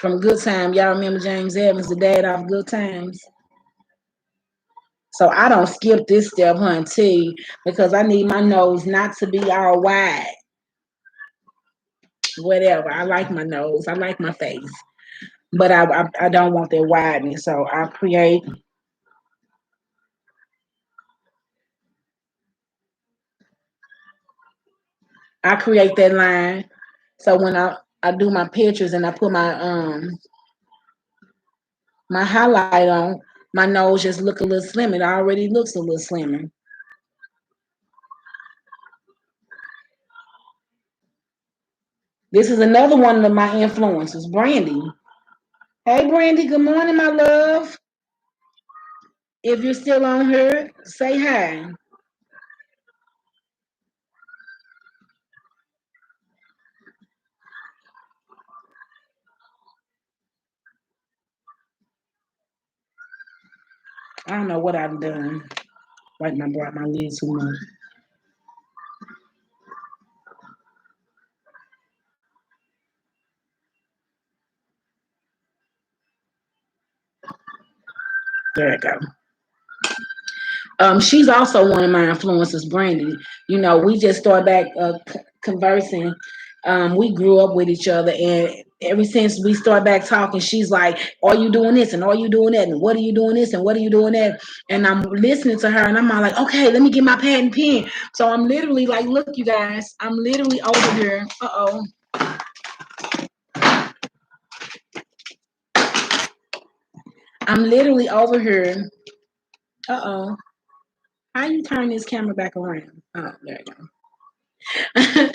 from Good Time. Y'all remember James Evans, the dad off Good Times? So I don't skip this step, hunty, because I need my nose not to be all wide. Whatever. I like my nose. I like my face, but I don't want that widening. So I create that line. So when I do my pictures and I put my highlight on, my nose just look a little slim. It already looks a little slimmer. This is another one of my influences, Brandy. Hey, Brandy, good morning, my love. If you're still on here, say hi. I don't know what I've done. Right now, brought my lid too much. There I go. She's also one of my influences, Brandy. You know, we just started back conversing. We grew up with each other, and ever since we started back talking, she's like, "Are you doing this? And are you doing that? And what are you doing this? And what are you doing that?" And I'm listening to her, and I'm all like, "Okay, let me get my pad and pen." So I'm literally like, "Look, you guys, I'm literally over here. I'm literally over here. Uh oh. How you turn this camera back around? Oh, there you go.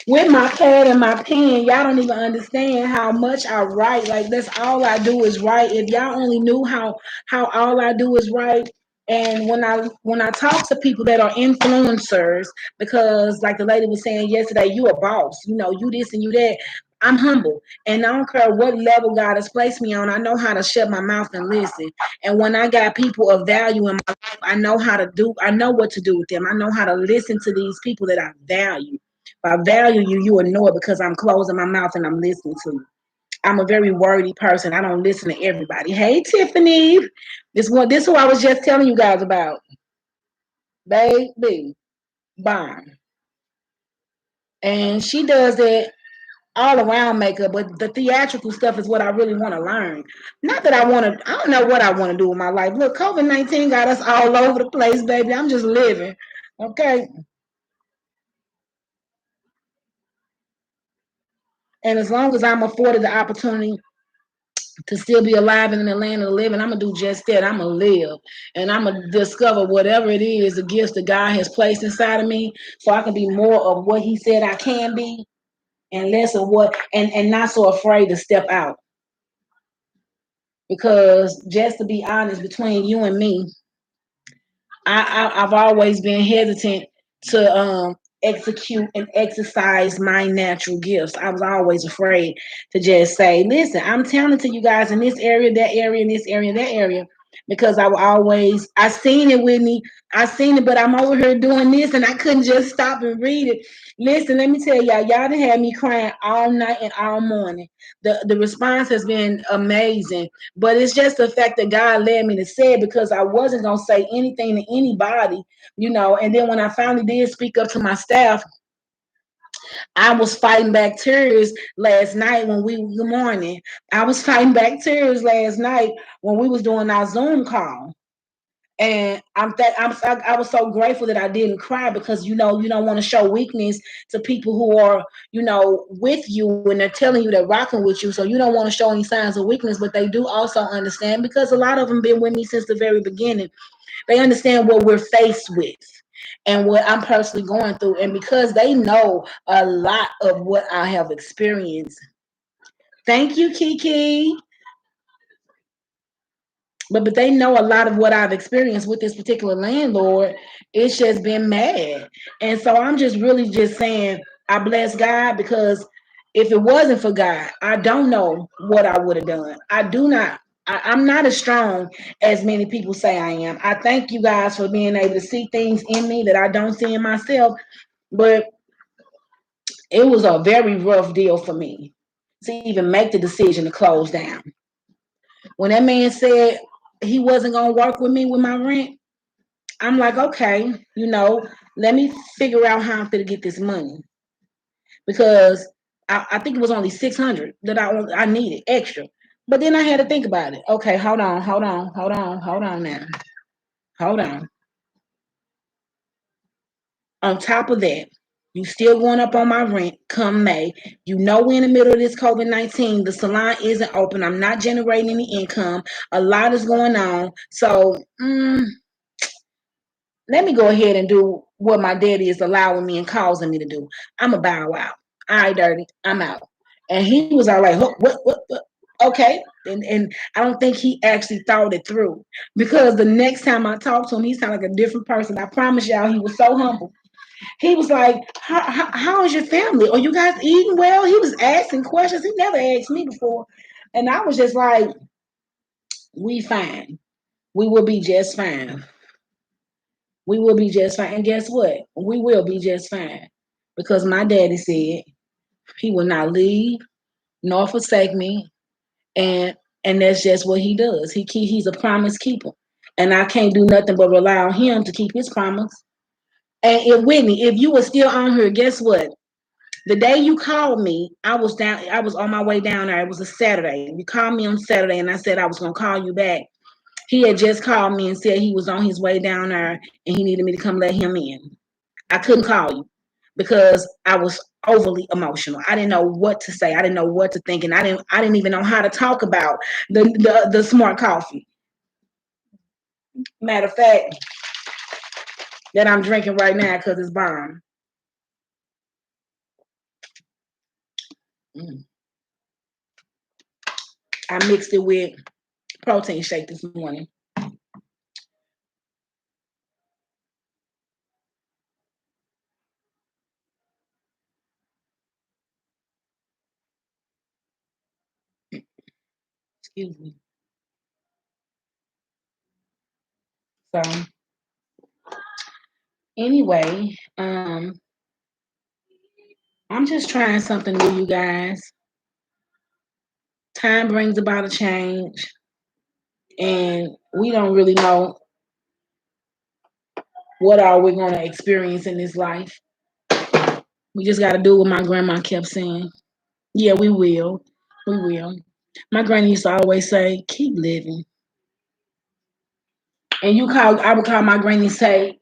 With my pad and my pen, y'all don't even understand how much I write. Like that's all I do is write. If y'all only knew how all I do is write. And when I talk to people that are influencers, because like the lady was saying yesterday, you a boss, you know, you this and you that. I'm humble, and I don't care what level God has placed me on. I know how to shut my mouth and listen. And when I got people of value in my life, I know how to do. I know what to do with them. I know how to listen to these people that I value. If I value you, you will know it because I'm closing my mouth and I'm listening to you. I'm a very wordy person. I don't listen to everybody. Hey, Tiffany. This who I was just telling you guys about. Baby Bond. And she does it all around makeup, but the theatrical stuff is what I really want to learn. Not that I don't know what I want to do with my life. Look, COVID-19 got us all over the place, baby. I'm just living. Okay. And as long as I'm afforded the opportunity to still be alive in the land of the living, I'm gonna do just that. I'm gonna live, and I'm gonna discover whatever it is, the gifts that God has placed inside of me, so I can be more of what He said I can be, and less of what, and not so afraid to step out. Because just to be honest, between you and me, I've always been hesitant to execute and exercise my natural gifts. I was always afraid to just say, listen, I'm talented, you guys, in this area, that area, in this area, that area. Because I seen it, Whitney. I seen it, but I'm over here doing this and I couldn't just stop and read it. Listen, let me tell y'all done had me crying all night and all morning. The response has been amazing. But it's just the fact that God led me to say it because I wasn't gonna say anything to anybody, you know. And then when I finally did speak up to my staff, I was fighting back tears last night when we good morning. I was fighting back tears last night when we was doing our Zoom call. And I was so grateful that I didn't cry because you don't want to show weakness to people who are with you when they're telling you they're rocking with you, so you don't want to show any signs of weakness, but they do also understand because a lot of them been with me since the very beginning. They understand what we're faced with and what I'm personally going through, and because they know a lot of what I have experienced. Thank you, Kiki. But they know a lot of what I've experienced with this particular landlord. It's just been mad. And so I'm just really just saying I bless God because if it wasn't for God, I don't know what I would have done. I'm not as strong as many people say I am. I thank you guys for being able to see things in me that I don't see in myself. But it was a very rough deal for me to even make the decision to close down. When that man said he wasn't gonna work with me with my rent, I'm like, okay, let me figure out how I'm gonna get this money because I think it was only 600 that I needed extra. But then I had to think about it. Okay, hold on now, hold on. On top of that, you still going up on my rent come May. We're in the middle of this COVID-19. The salon isn't open. I'm not generating any income. A lot is going on. So let me go ahead and do what my daddy is allowing me and causing me to do. I'm a bow out. All right, dirty, I'm out. And he was all like, what? Okay. And I don't think he actually thought it through because the next time I talked to him, he sounded like a different person. I promise y'all, he was so humble. He was like, how is your family? Are you guys eating well? He was asking questions. He never asked me before. And I was just like, we fine. We will be just fine. We will be just fine. And guess what? We will be just fine. Because my daddy said he will not leave nor forsake me. And that's just what he does. He's a promise keeper. And I can't do nothing but rely on him to keep his promise. And if Whitney, if you were still on here, guess what? The day you called me, I was down. I was on my way down there. It was a Saturday. You called me on Saturday, and I said I was gonna call you back. He had just called me and said he was on his way down there, and he needed me to come let him in. I couldn't call you because I was overly emotional. I didn't know what to say. I didn't know what to think, and I didn't even know how to talk about the smart coffee. Matter of fact, that I'm drinking right now because it's bomb. Mm. I mixed it with protein shake this morning. Excuse me. So anyway, I'm just trying something new, you guys. Time brings about a change, and we don't really know what are we going to experience in this life. We just got to do what my grandma kept saying. Yeah, we will. We will. My granny used to always say, keep living. And I would call my granny say,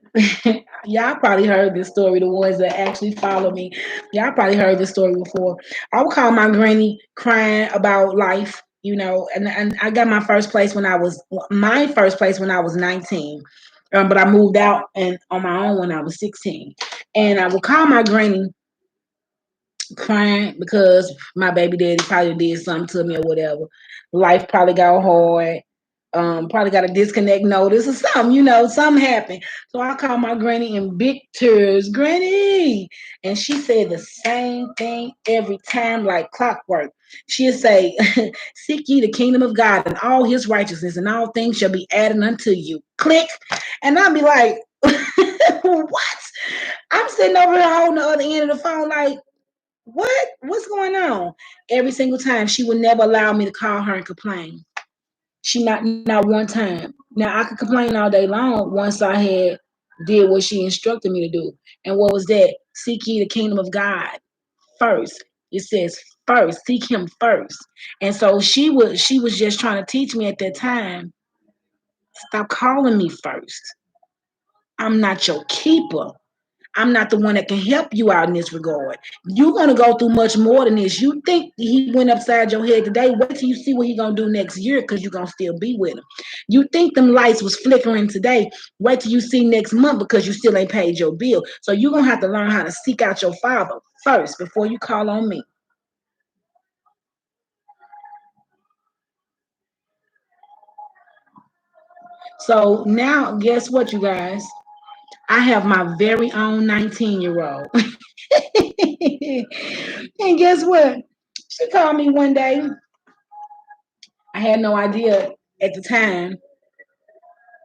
y'all probably heard this story, the ones that actually follow me. Y'all probably heard this story before. I would call my granny crying about life, and I got my first place when I was 19. But I moved out and on my own when I was 16. And I would call my granny crying because my baby daddy probably did something to me or whatever. Life probably got hard. Probably got a disconnect notice or something, something happened. So I called my granny in big tears, Granny. And she said the same thing every time, like clockwork. She'd say, seek ye the kingdom of God and all his righteousness, and all things shall be added unto you. Click. And I'd be like, what? I'm sitting over here holding the other end of the phone, like, what's going on? Every single time she would never allow me to call her and complain. She not one time. Now I could complain all day long once I had did what she instructed me to do. And what was that? Seek ye the kingdom of God first. It says first, seek him first. And so she was just trying to teach me at that time, stop calling me first. I'm not your keeper. I'm not the one that can help you out in this regard. You're gonna go through much more than this. You think he went upside your head today? Wait till you see what he gonna do next year, because you're gonna still be with him. You think them lights was flickering today? Wait till you see next month, because you still ain't paid your bill. So you're gonna have to learn how to seek out your father first before you call on me. So now, guess what, you guys? I have my very own 19-year-old. And guess what? She called me one day. I had no idea at the time,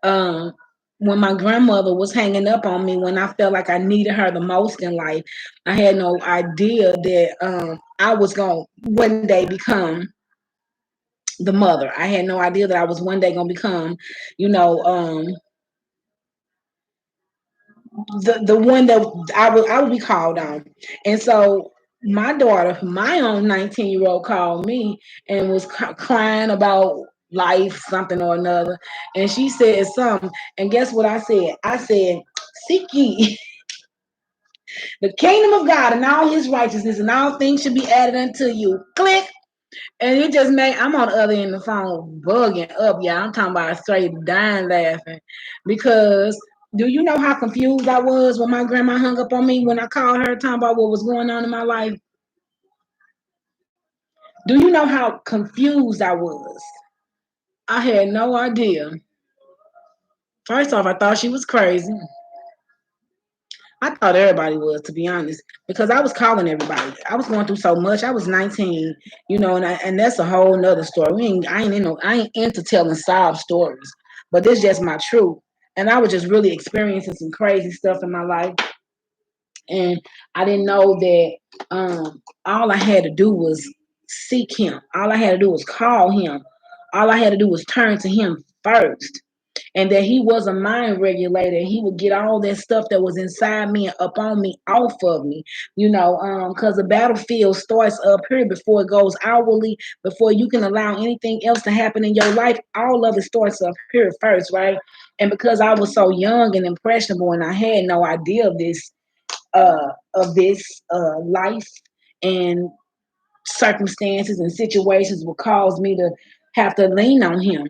um, when my grandmother was hanging up on me when I felt like I needed her the most in life. I had no idea that I was going to one day become the mother. I had no idea that I was one day going to become, you know, um, the one that I would be called on. And so my daughter, my own 19-year-old, called me and was crying about life, something or another. And she said something. And guess what I said? I said, seek ye the kingdom of God and all his righteousness, and all things should be added unto you. Click. And it just made, I'm on the other end of the phone bugging up, yeah. I'm talking about straight dying laughing. Because do you know how confused I was when my grandma hung up on me when I called her talking about what was going on in my life? Do you know how confused I was? I had no idea. First off, I thought she was crazy. I thought everybody was, to be honest, because I was calling everybody. I was going through so much. I was 19, and that's a whole nother story. I ain't into telling sob stories, but this is just my truth. And I was just really experiencing some crazy stuff in my life, and I didn't know that all I had to do was seek Him. All I had to do was call Him. All I had to do was turn to Him first, and that He was a mind regulator. He would get all that stuff that was inside me and up on me off of me, because the battlefield starts up here before it goes outwardly. Before you can allow anything else to happen in your life, all of it starts up here first, right? And because I was so young and impressionable, and I had no idea of this life and circumstances and situations would cause me to have to lean on Him.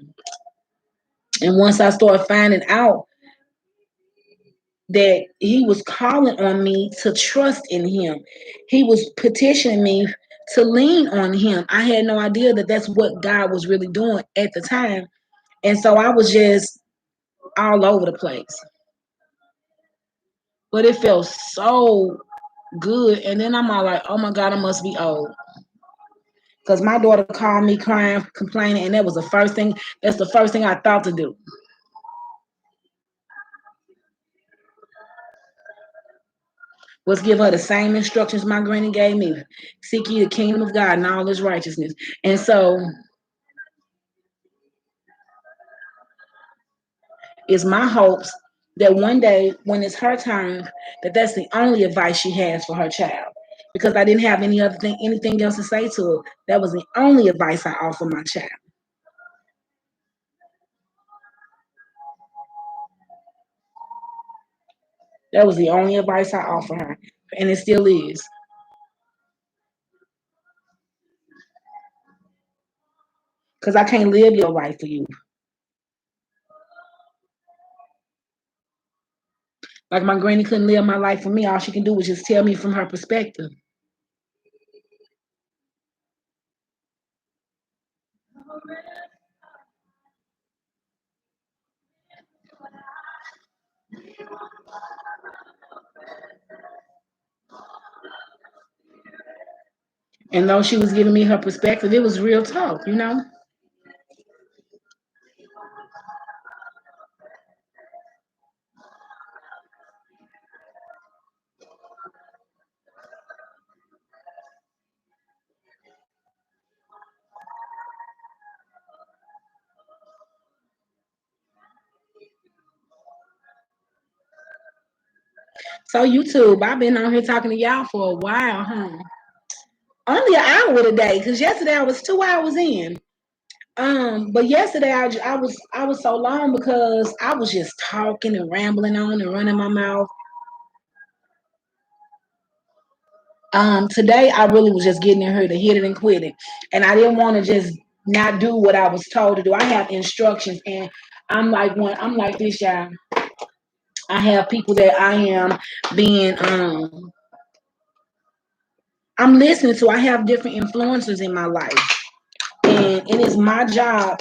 And once I started finding out that He was calling on me to trust in Him, He was petitioning me to lean on Him. I had no idea that that's what God was really doing at the time. And so I was just all over the place. But it felt so good. And then I'm all like, oh my God, I must be old. Because my daughter called me crying, complaining, and that's the first thing I thought to do. Was give her the same instructions my granny gave me. Seek ye the kingdom of God and all His righteousness. And so it's my hopes that one day when it's her turn, that that's the only advice she has for her child. Because I didn't have anything else to say to her. That was the only advice I offer my child. That was the only advice I offer her. And it still is. Because I can't live your life for you. Like my granny couldn't live my life for me. All she can do was just tell me from her perspective. And though she was giving me her perspective, it was real talk. So YouTube, I've been on here talking to y'all for a while, huh? Only an hour today, because yesterday I was 2 hours in. But yesterday I was so long because I was just talking and rambling on and running my mouth. Today I really was just getting in here to hit it and quit it, and I didn't want to just not do what I was told to do. I have instructions, and I'm like this, y'all. I have people that I am being I'm listening to. I have different influencers in my life, and it is my job.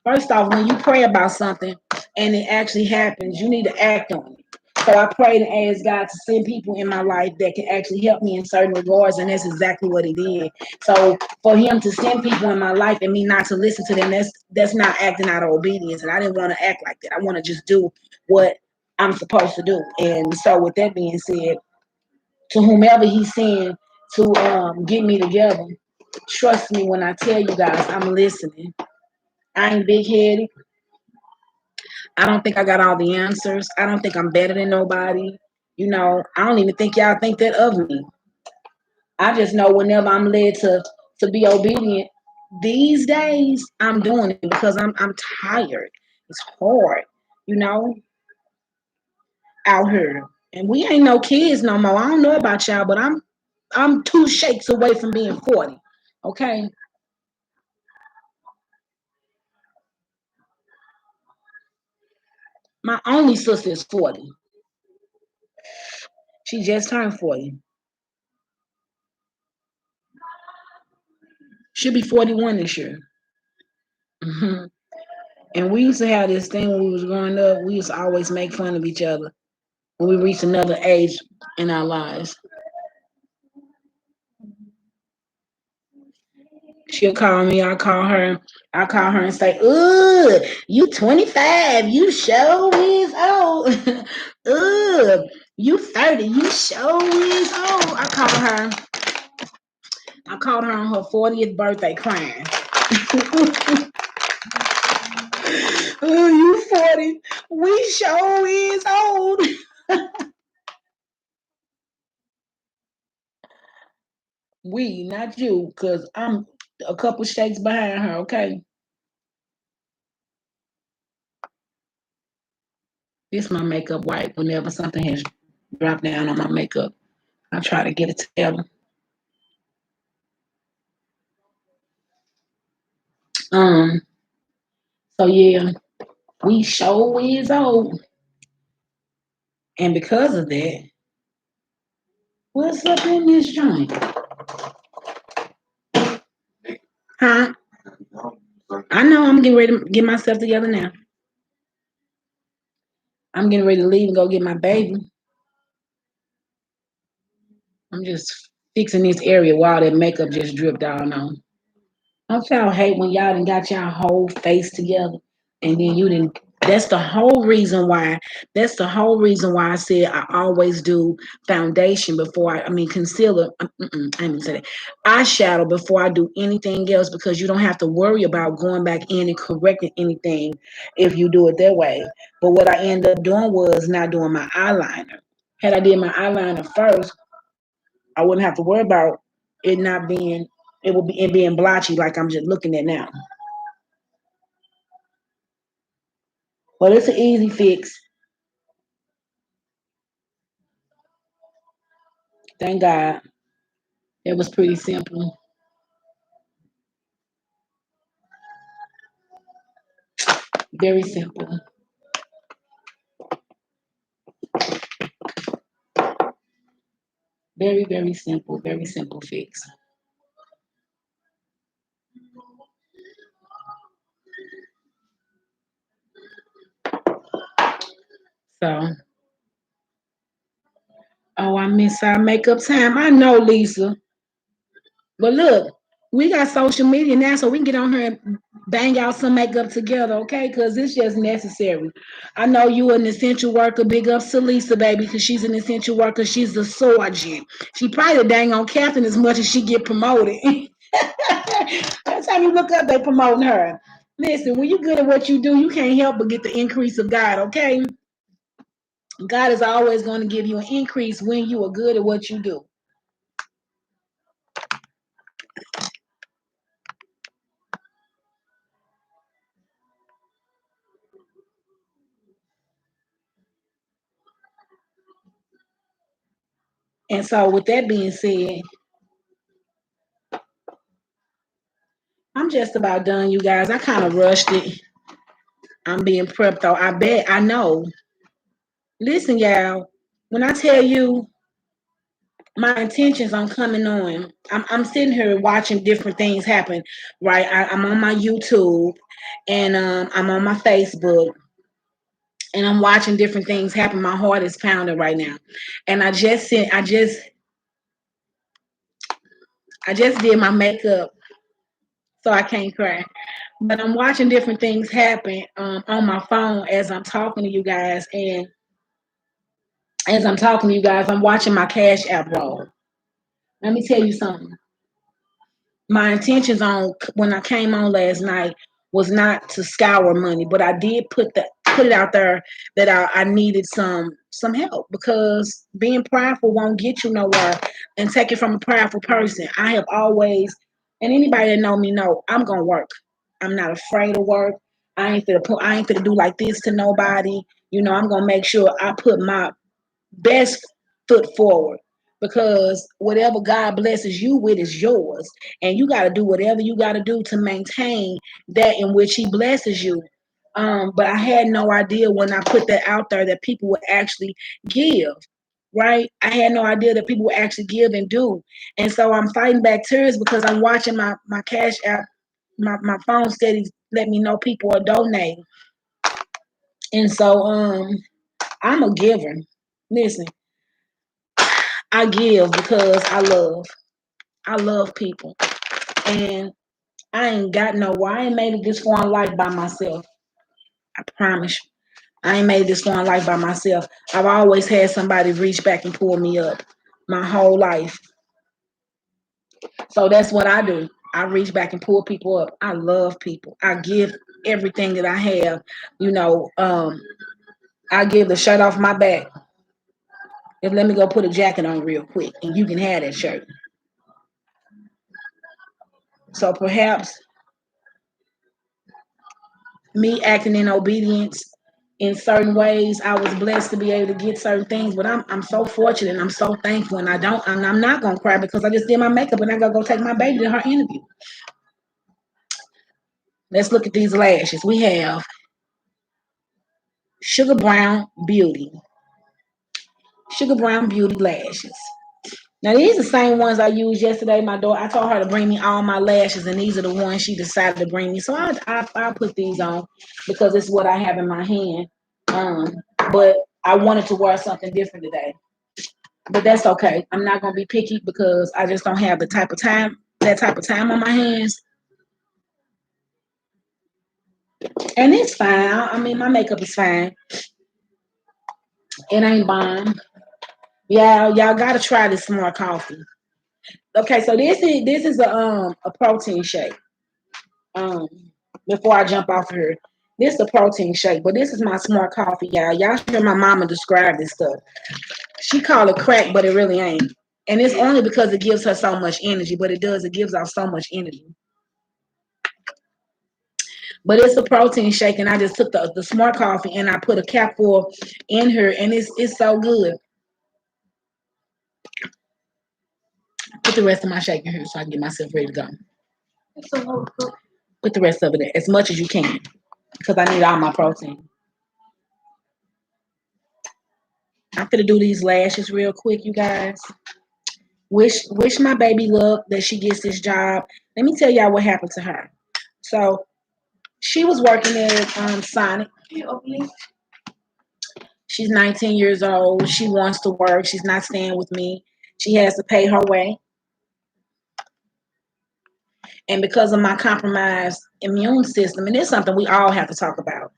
First off, when you pray about something and it actually happens, you need to act on it. So I prayed and asked God to send people in my life that can actually help me in certain regards, and that's exactly what He did. So for Him to send people in my life and me not to listen to them, that's not acting out of obedience. And I didn't want to act like that. I want to just do what I'm supposed to do. And so with that being said, to whomever He's sent to get me together, trust me when I tell you guys, I'm listening. I ain't big headed. I don't think I got all the answers. I don't think I'm better than nobody. I don't even think y'all think that of me. I just know whenever I'm led to be obedient, these days I'm doing it because I'm tired. It's hard, you know, out here. And we ain't no kids no more. I don't know about y'all, but I'm 2 shakes away from being 40. Okay. My only sister is 40. She just turned 40. She'll be 41 this year. And we used to have this thing when we was growing up. We used to always make fun of each other when we reached another age in our lives. She'll call me, I'll call her and say, "Ooh, you 25, you show is old. Ooh, you 30, you show is old." I called her on her 40th birthday crying. "Ooh, you 40, we show is old." We, not you, because I'm a couple shakes behind her, okay? This my makeup wipe. Whenever something has dropped down on my makeup, I try to get it together. Um, so yeah, we show is old. And because of that, what's up in this joint? Huh? I know I'm getting ready to get myself together now. I'm getting ready to leave and go get my baby. I'm just fixing this area while that makeup just dripped down on. Don't y'all hate when y'all done got y'all whole face together and then you didn't? That's the whole reason why. That's the whole reason why I said I always do foundation before I mean concealer. I didn't say that. Eyeshadow before I do anything else because you don't have to worry about going back in and correcting anything if you do it that way. But what I ended up doing was not doing my eyeliner. Had I did my eyeliner first, I wouldn't have to worry about it not being it will be it being blotchy like I'm just looking at now. But it's an easy fix. Thank God. It was pretty simple. Very simple. Very, very simple. Very simple fix. So, oh, I miss our makeup time. I know, Lisa. But look, we got social media now, so we can get on here and bang out some makeup together, okay? Because it's just necessary. I know you an essential worker. Big ups to Lisa, baby, because she's an essential worker. She's the sergeant. She probably the dang on captain as much as she get promoted. Every time you look up, they promoting her. Listen, when you're good at what you do, you can't help but get the increase of God, okay? God is always going to give you an increase when you are good at what you do. And so, with that being said, I'm just about done, you guys. I kind of rushed it. I'm being prepped though. I bet I know. Listen, y'all, when I tell you my intentions on coming on, I'm sitting here watching different things happen, right? I'm on my YouTube and I'm on my Facebook and I'm watching different things happen. My heart is pounding right now. And I just did my makeup so I can't cry. But I'm watching different things happen on my phone as I'm talking to you guys. And as I'm talking to you guys, I'm watching my Cash App roll. Let me tell you something. My intentions on when I came on last night was not to scour money, but I did put it out there that I needed some help because being prideful won't get you nowhere and take it from a prideful person. I have always, and anybody that know me know I'm gonna work. I'm not afraid of work. I ain't finna do like this to nobody. You know, I'm gonna make sure I put my best foot forward because whatever God blesses you with is yours. And you got to do whatever you got to do to maintain that in which He blesses you. But I had no idea when I put that out there that people would actually give. right? I had no idea that people would actually give and do. And so I'm fighting back tears because I'm watching my cash app, my phone steady let me know people are donating. And so I'm a giver. Listen, I give because I love. I love people. And I ain't got no why I ain't made it this far in life by myself. I promise you. I ain't made it this far in life by myself. I've always had somebody reach back and pull me up my whole life. So that's what I do. I reach back and pull people up. I love people. I give everything that I have. You know, I give the shirt off my back. If let me go put a jacket on real quick and you can have that shirt. So perhaps me acting in obedience in certain ways, I was blessed to be able to get certain things. But I'm so fortunate and I'm so thankful. And I'm not gonna cry because I just did my makeup and I gotta go take my baby to her interview. Let's look at these lashes. We have Sugar Brown Beauty. Sugar Brown Beauty lashes. Now these are the same ones I used yesterday. My daughter, I told her to bring me all my lashes, and these are the ones she decided to bring me. So I put these on because it's what I have in my hand. Um, but I wanted to wear something different today. But that's okay. I'm not gonna be picky because I just don't have that type of time on my hands, and it's fine. I mean, my makeup is fine. It ain't bomb. Yeah, y'all gotta try this smart coffee. Okay, so this is a protein shake. Um, before I jump off here, this is a protein shake, but this is my smart coffee, y'all. Y'all hear my mama describe this stuff. She call it crack, but it really ain't. And it's only because it gives her so much energy, but it does. It gives off so much energy. But it's a protein shake, and I just took the smart coffee and I put a cap full in her, and it's so good. Put the rest of my shake in here so I can get myself ready to go. Put the rest of it in, as much as you can, because I need all my protein. I'm gonna do these lashes real quick, you guys. Wish my baby luck that she gets this job. Let me tell y'all what happened to her. So she was working at Sonic. She's 19 years old. She wants to work. She's not staying with me. She has to pay her way. And because of my compromised immune system, and it's something we all have to talk about.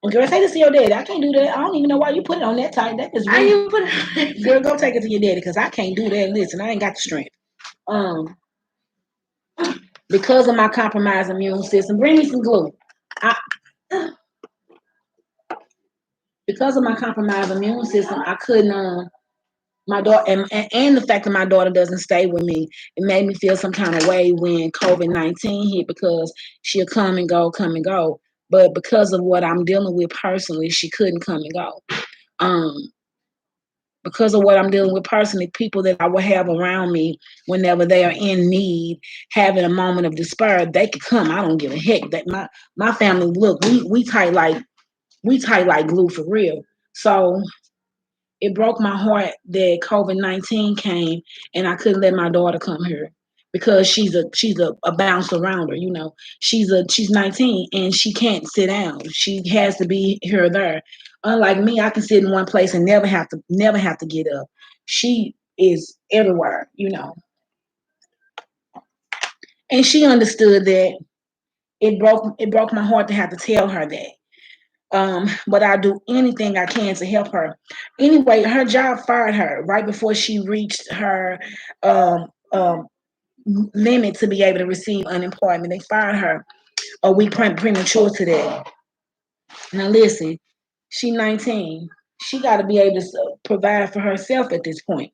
And girl, take this to your daddy. I can't do that. I don't even know why you put it on that tight. That is really. You put it. Girl, go take it to your daddy because I can't do that. Listen, I ain't got the strength. Um, because of my compromised immune system, bring me some glue. I, because of my compromised immune system, I couldn't. My daughter and the fact that my daughter doesn't stay with me, it made me feel some kind of way when COVID-19 hit because she'll come and go. But because of what I'm dealing with personally, she couldn't come and go. Um, because of what I'm dealing with personally, people that I will have around me whenever they are in need, having a moment of despair, they could come. I don't give a heck. That my family, look, we tight like glue for real. So it broke my heart that COVID-19 came and I couldn't let my daughter come here because she's a bounce around her, you know. She's 19 and she can't sit down. She has to be here or there. Unlike me, I can sit in one place and never have to get up. She is everywhere, you know. And she understood that it broke my heart to have to tell her that. But I'll do anything I can to help her. Anyway, her job fired her right before she reached her um, um, limit to be able to receive unemployment. They fired her a week premature to that. Now listen, she 19. She got to be able to provide for herself at this point.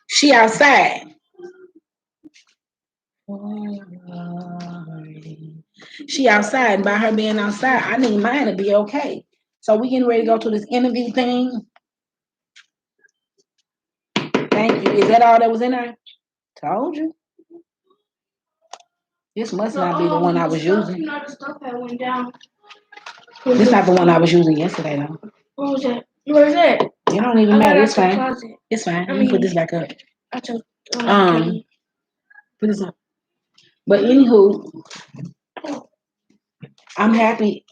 She outside. She outside, and by her being outside, I need mine to be okay. So we getting ready to go to this interview thing. Thank you. Is that all that was in there? Told you. This must not be the one I was using. The stuff that went down. This not the one I was using yesterday, though. What was that? Where's that? It don't even matter. It's fine. It's fine. Let me put this back up. Put this up. But anywho, I'm happy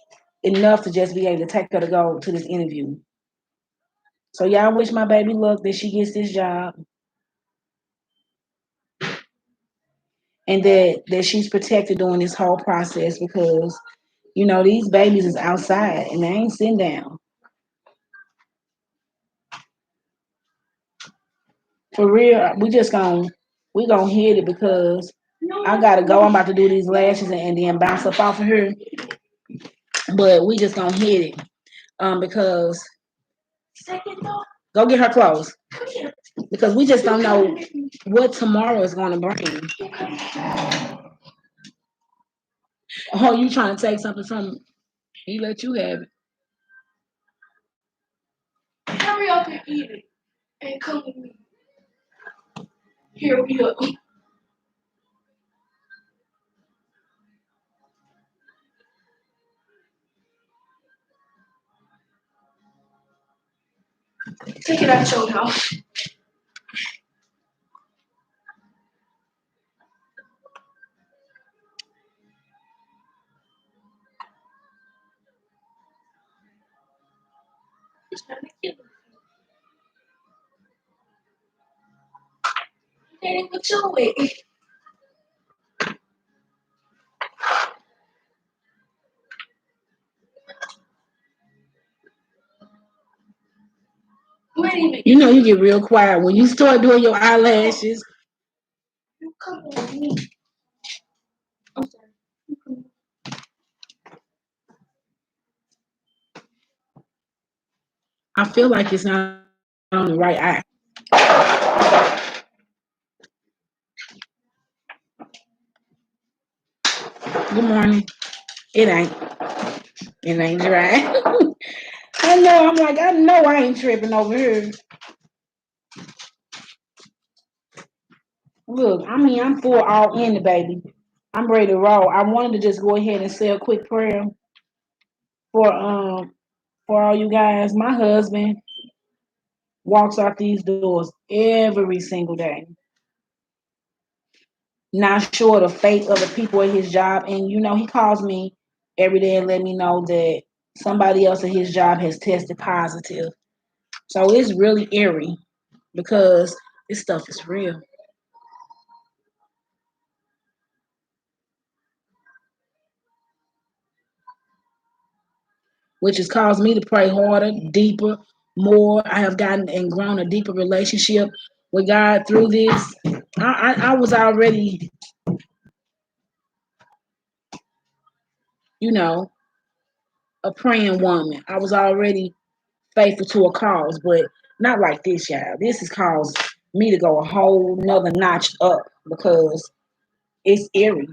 enough to just be able to take her to go to this interview. So y'all wish my baby luck that she gets this job and that she's protected during this whole process because these babies is outside and they ain't sitting down. For real, we gonna hit it because I gotta go. I'm about to do these lashes and then bounce up off of her. But we just gonna hit it. Because go get her clothes. Because we just don't know what tomorrow is gonna bring. Oh, you trying to take something from him? He let you have it. Hurry up and eat it and come with me. Here we go. Take it out your house. Daddy, what's your way? You get real quiet when you start doing your eyelashes. You come with me. I'm sorry. I feel like it's not on the right eye. Good morning. It ain't. It ain't dry. I know. I'm like, I know I ain't tripping over here. Look, I'm full all in the baby. I'm ready to roll. I wanted to just go ahead and say a quick prayer for for all you guys. My husband walks out these doors every single day, not sure of the fate of the people at his job. And he calls me every day and let me know that somebody else at his job has tested positive. So it's really eerie because this stuff is real, which has caused me to pray harder, deeper, more. I have gotten and grown a deeper relationship with God through this. I was already, you know, a praying woman. I was already faithful to a cause, but not like this, y'all. This has caused me to go a whole nother notch up because it's eerie.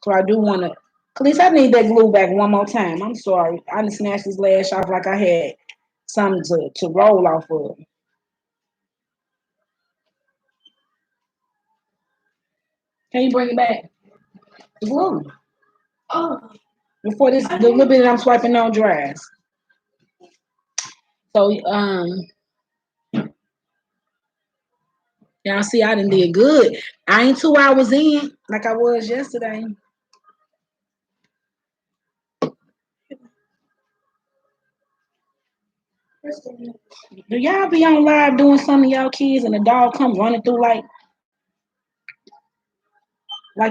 So I do want to. At least I need that glue back one more time. I'm sorry. I done snatched this lash off like I had something to roll off of. Can you bring it back? The glue. Oh. Before the little bit that I'm swiping on dries. So y'all see I done did good. I ain't 2 hours in like I was yesterday. Do y'all be on live doing some of y'all kids and the dog come running through like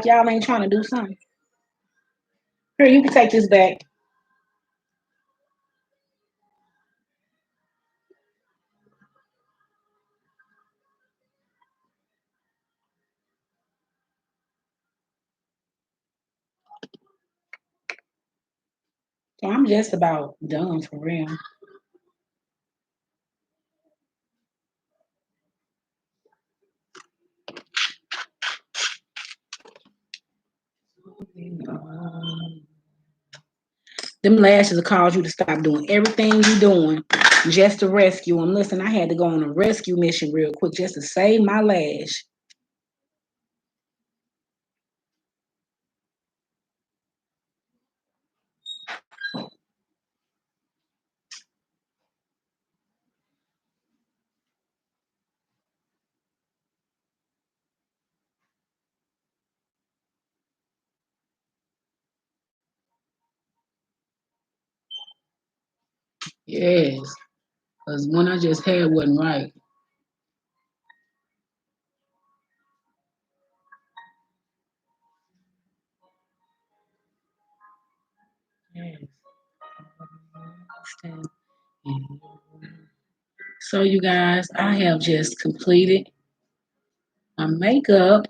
y'all ain't trying to do something? Here, you can take this back. So I'm just about done for real. Them lashes will cause you to stop doing everything you're doing just to rescue them. Listen, I had to go on a rescue mission real quick just to save my lash. Yes, because one I just had wasn't right. Yes. So you guys, I have just completed my makeup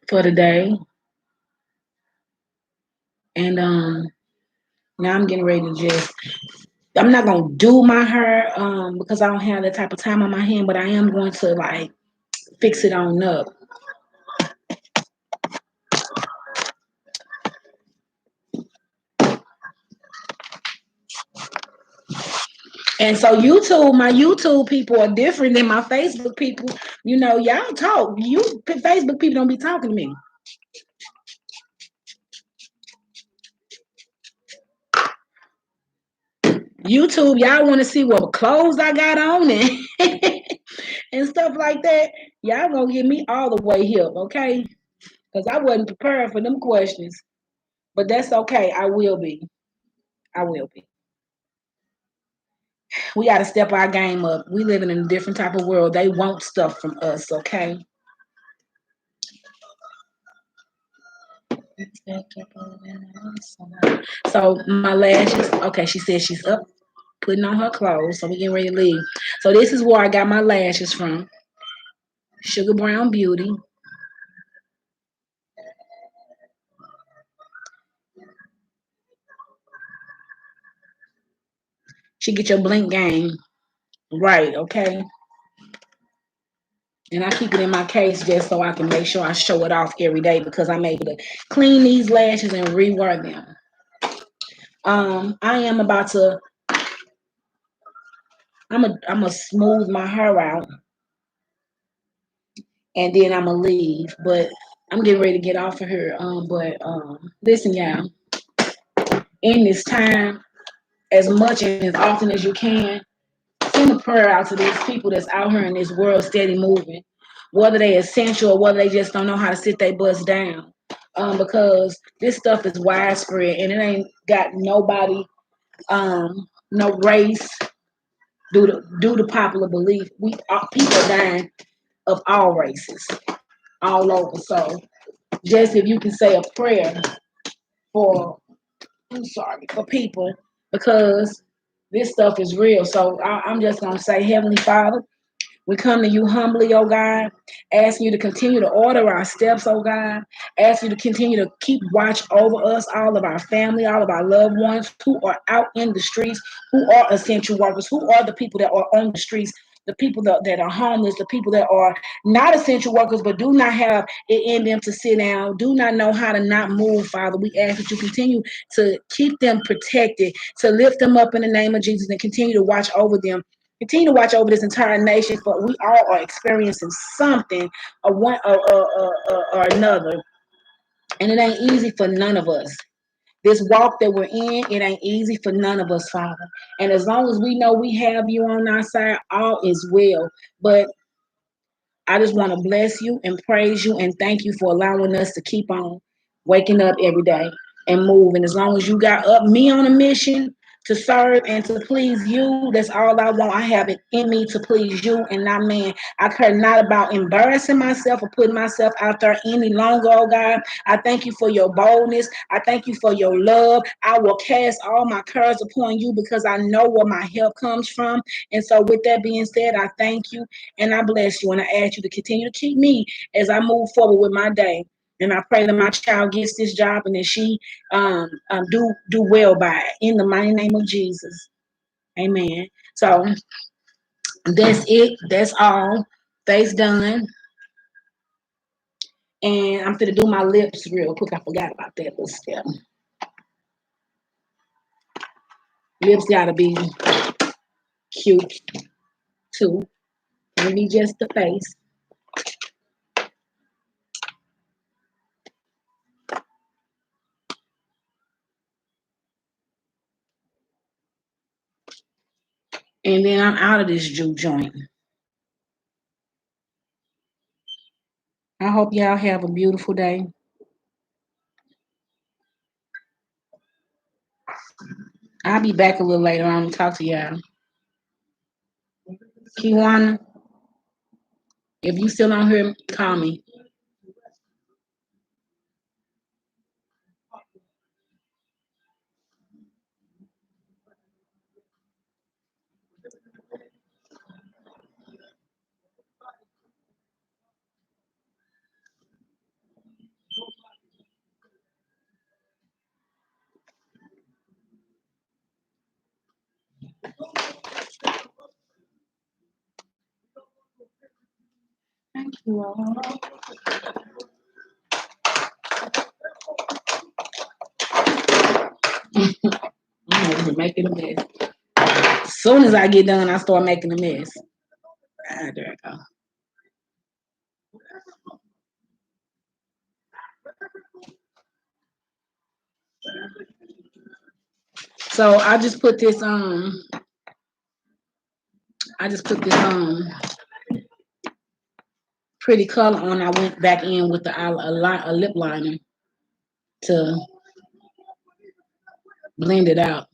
for the day, and now I'm getting ready to just. I'm not gonna do my hair because I don't have that type of time on my hand, but I am going to like fix it on up. And so YouTube, my YouTube people are different than my Facebook people. You know, y'all talk. You Facebook people don't be talking to me. YouTube, y'all want to see what clothes I got on and and stuff like that. Y'all gonna get me all the way here, okay? Because I wasn't prepared for them questions. But that's okay. I will be. I will be. We got to step our game up. We living in a different type of world. They want stuff from us, okay? So my lashes, okay, she said she's up putting on her clothes, so we getting ready to leave. So this is where I got my lashes from. Sugar Brown Beauty. She get your blink game right, okay? And I keep it in my case just so I can make sure I show it off every day because I'm able to clean these lashes and rewear them. I am about to. I'm a smooth my hair out, and then I'm gonna leave. But I'm getting ready to get off of here. Listen, y'all. In this time, as much and as often as you can, send a prayer out to these people that's out here in this world steady moving, whether they essential or whether they just don't know how to sit their butts down. Because this stuff is widespread and it ain't got nobody, no race, due to popular belief. We people are dying of all races, all over. So just if you can say a prayer for, I'm sorry, for people because this stuff is real. So I'm just gonna say, Heavenly Father. We come to you humbly, oh God, asking you to continue to order our steps, oh God, asking you to continue to keep watch over us, all of our family, all of our loved ones who are out in the streets, who are essential workers, who are the people that are on the streets, the people that are homeless, the people that are not essential workers but do not have it in them to sit down, do not know how to not move, Father. We ask that you continue to keep them protected, to lift them up in the name of Jesus and continue to watch over them. Continue to watch over this entire nation, but we all are experiencing something or another, and it ain't easy for none of us. This walk that we're in, it ain't easy for none of us, Father. And as long as we know we have you on our side, all is well. But I just want to bless you and praise you and thank you for allowing us to keep on waking up every day and moving. As long as you got up me on a mission to serve and to please you, that's all I want. I have it in me to please you and not man. I care not about embarrassing myself or putting myself out there any longer, oh God. I thank you for your boldness. I thank you for your love. I will cast all my cares upon you because I know where my help comes from. And so with that being said, I thank you and I bless you and I ask you to continue to keep me as I move forward with my day. And I pray that my child gets this job and that she do well by it. In the mighty name of Jesus. Amen. So that's it. That's all. Face done. And I'm gonna do my lips real quick. I forgot about that little step. Lips gotta be cute too. Maybe just the face. And then I'm out of this juke joint. I hope y'all have a beautiful day. I'll be back a little later on to talk to y'all. Kiwana, if you still on here, call me. Thank you all. I'm over here making a mess. As soon as I get done, I start making a mess. Ah, there I go. So I just put this pretty color on. I went back in with a lip liner to blend it out.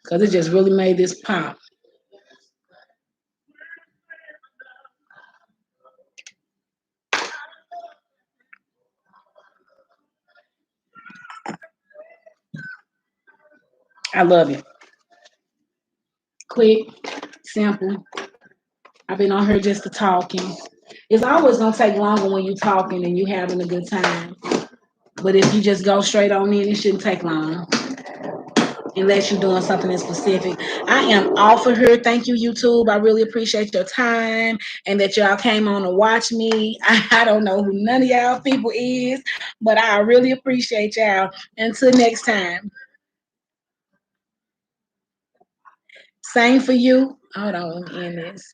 Cause it just really made this pop. I love it. Quick, simple. I've been on here just to talking. It's always gonna take longer when you talking and you having a good time. But if you just go straight on in, it shouldn't take long. Unless you're doing something in specific. I am off of here. Thank you, YouTube. I really appreciate your time and that y'all came on to watch me. I don't know who none of y'all people is, but I really appreciate y'all. Until next time. Same for you. Hold on, let me end this.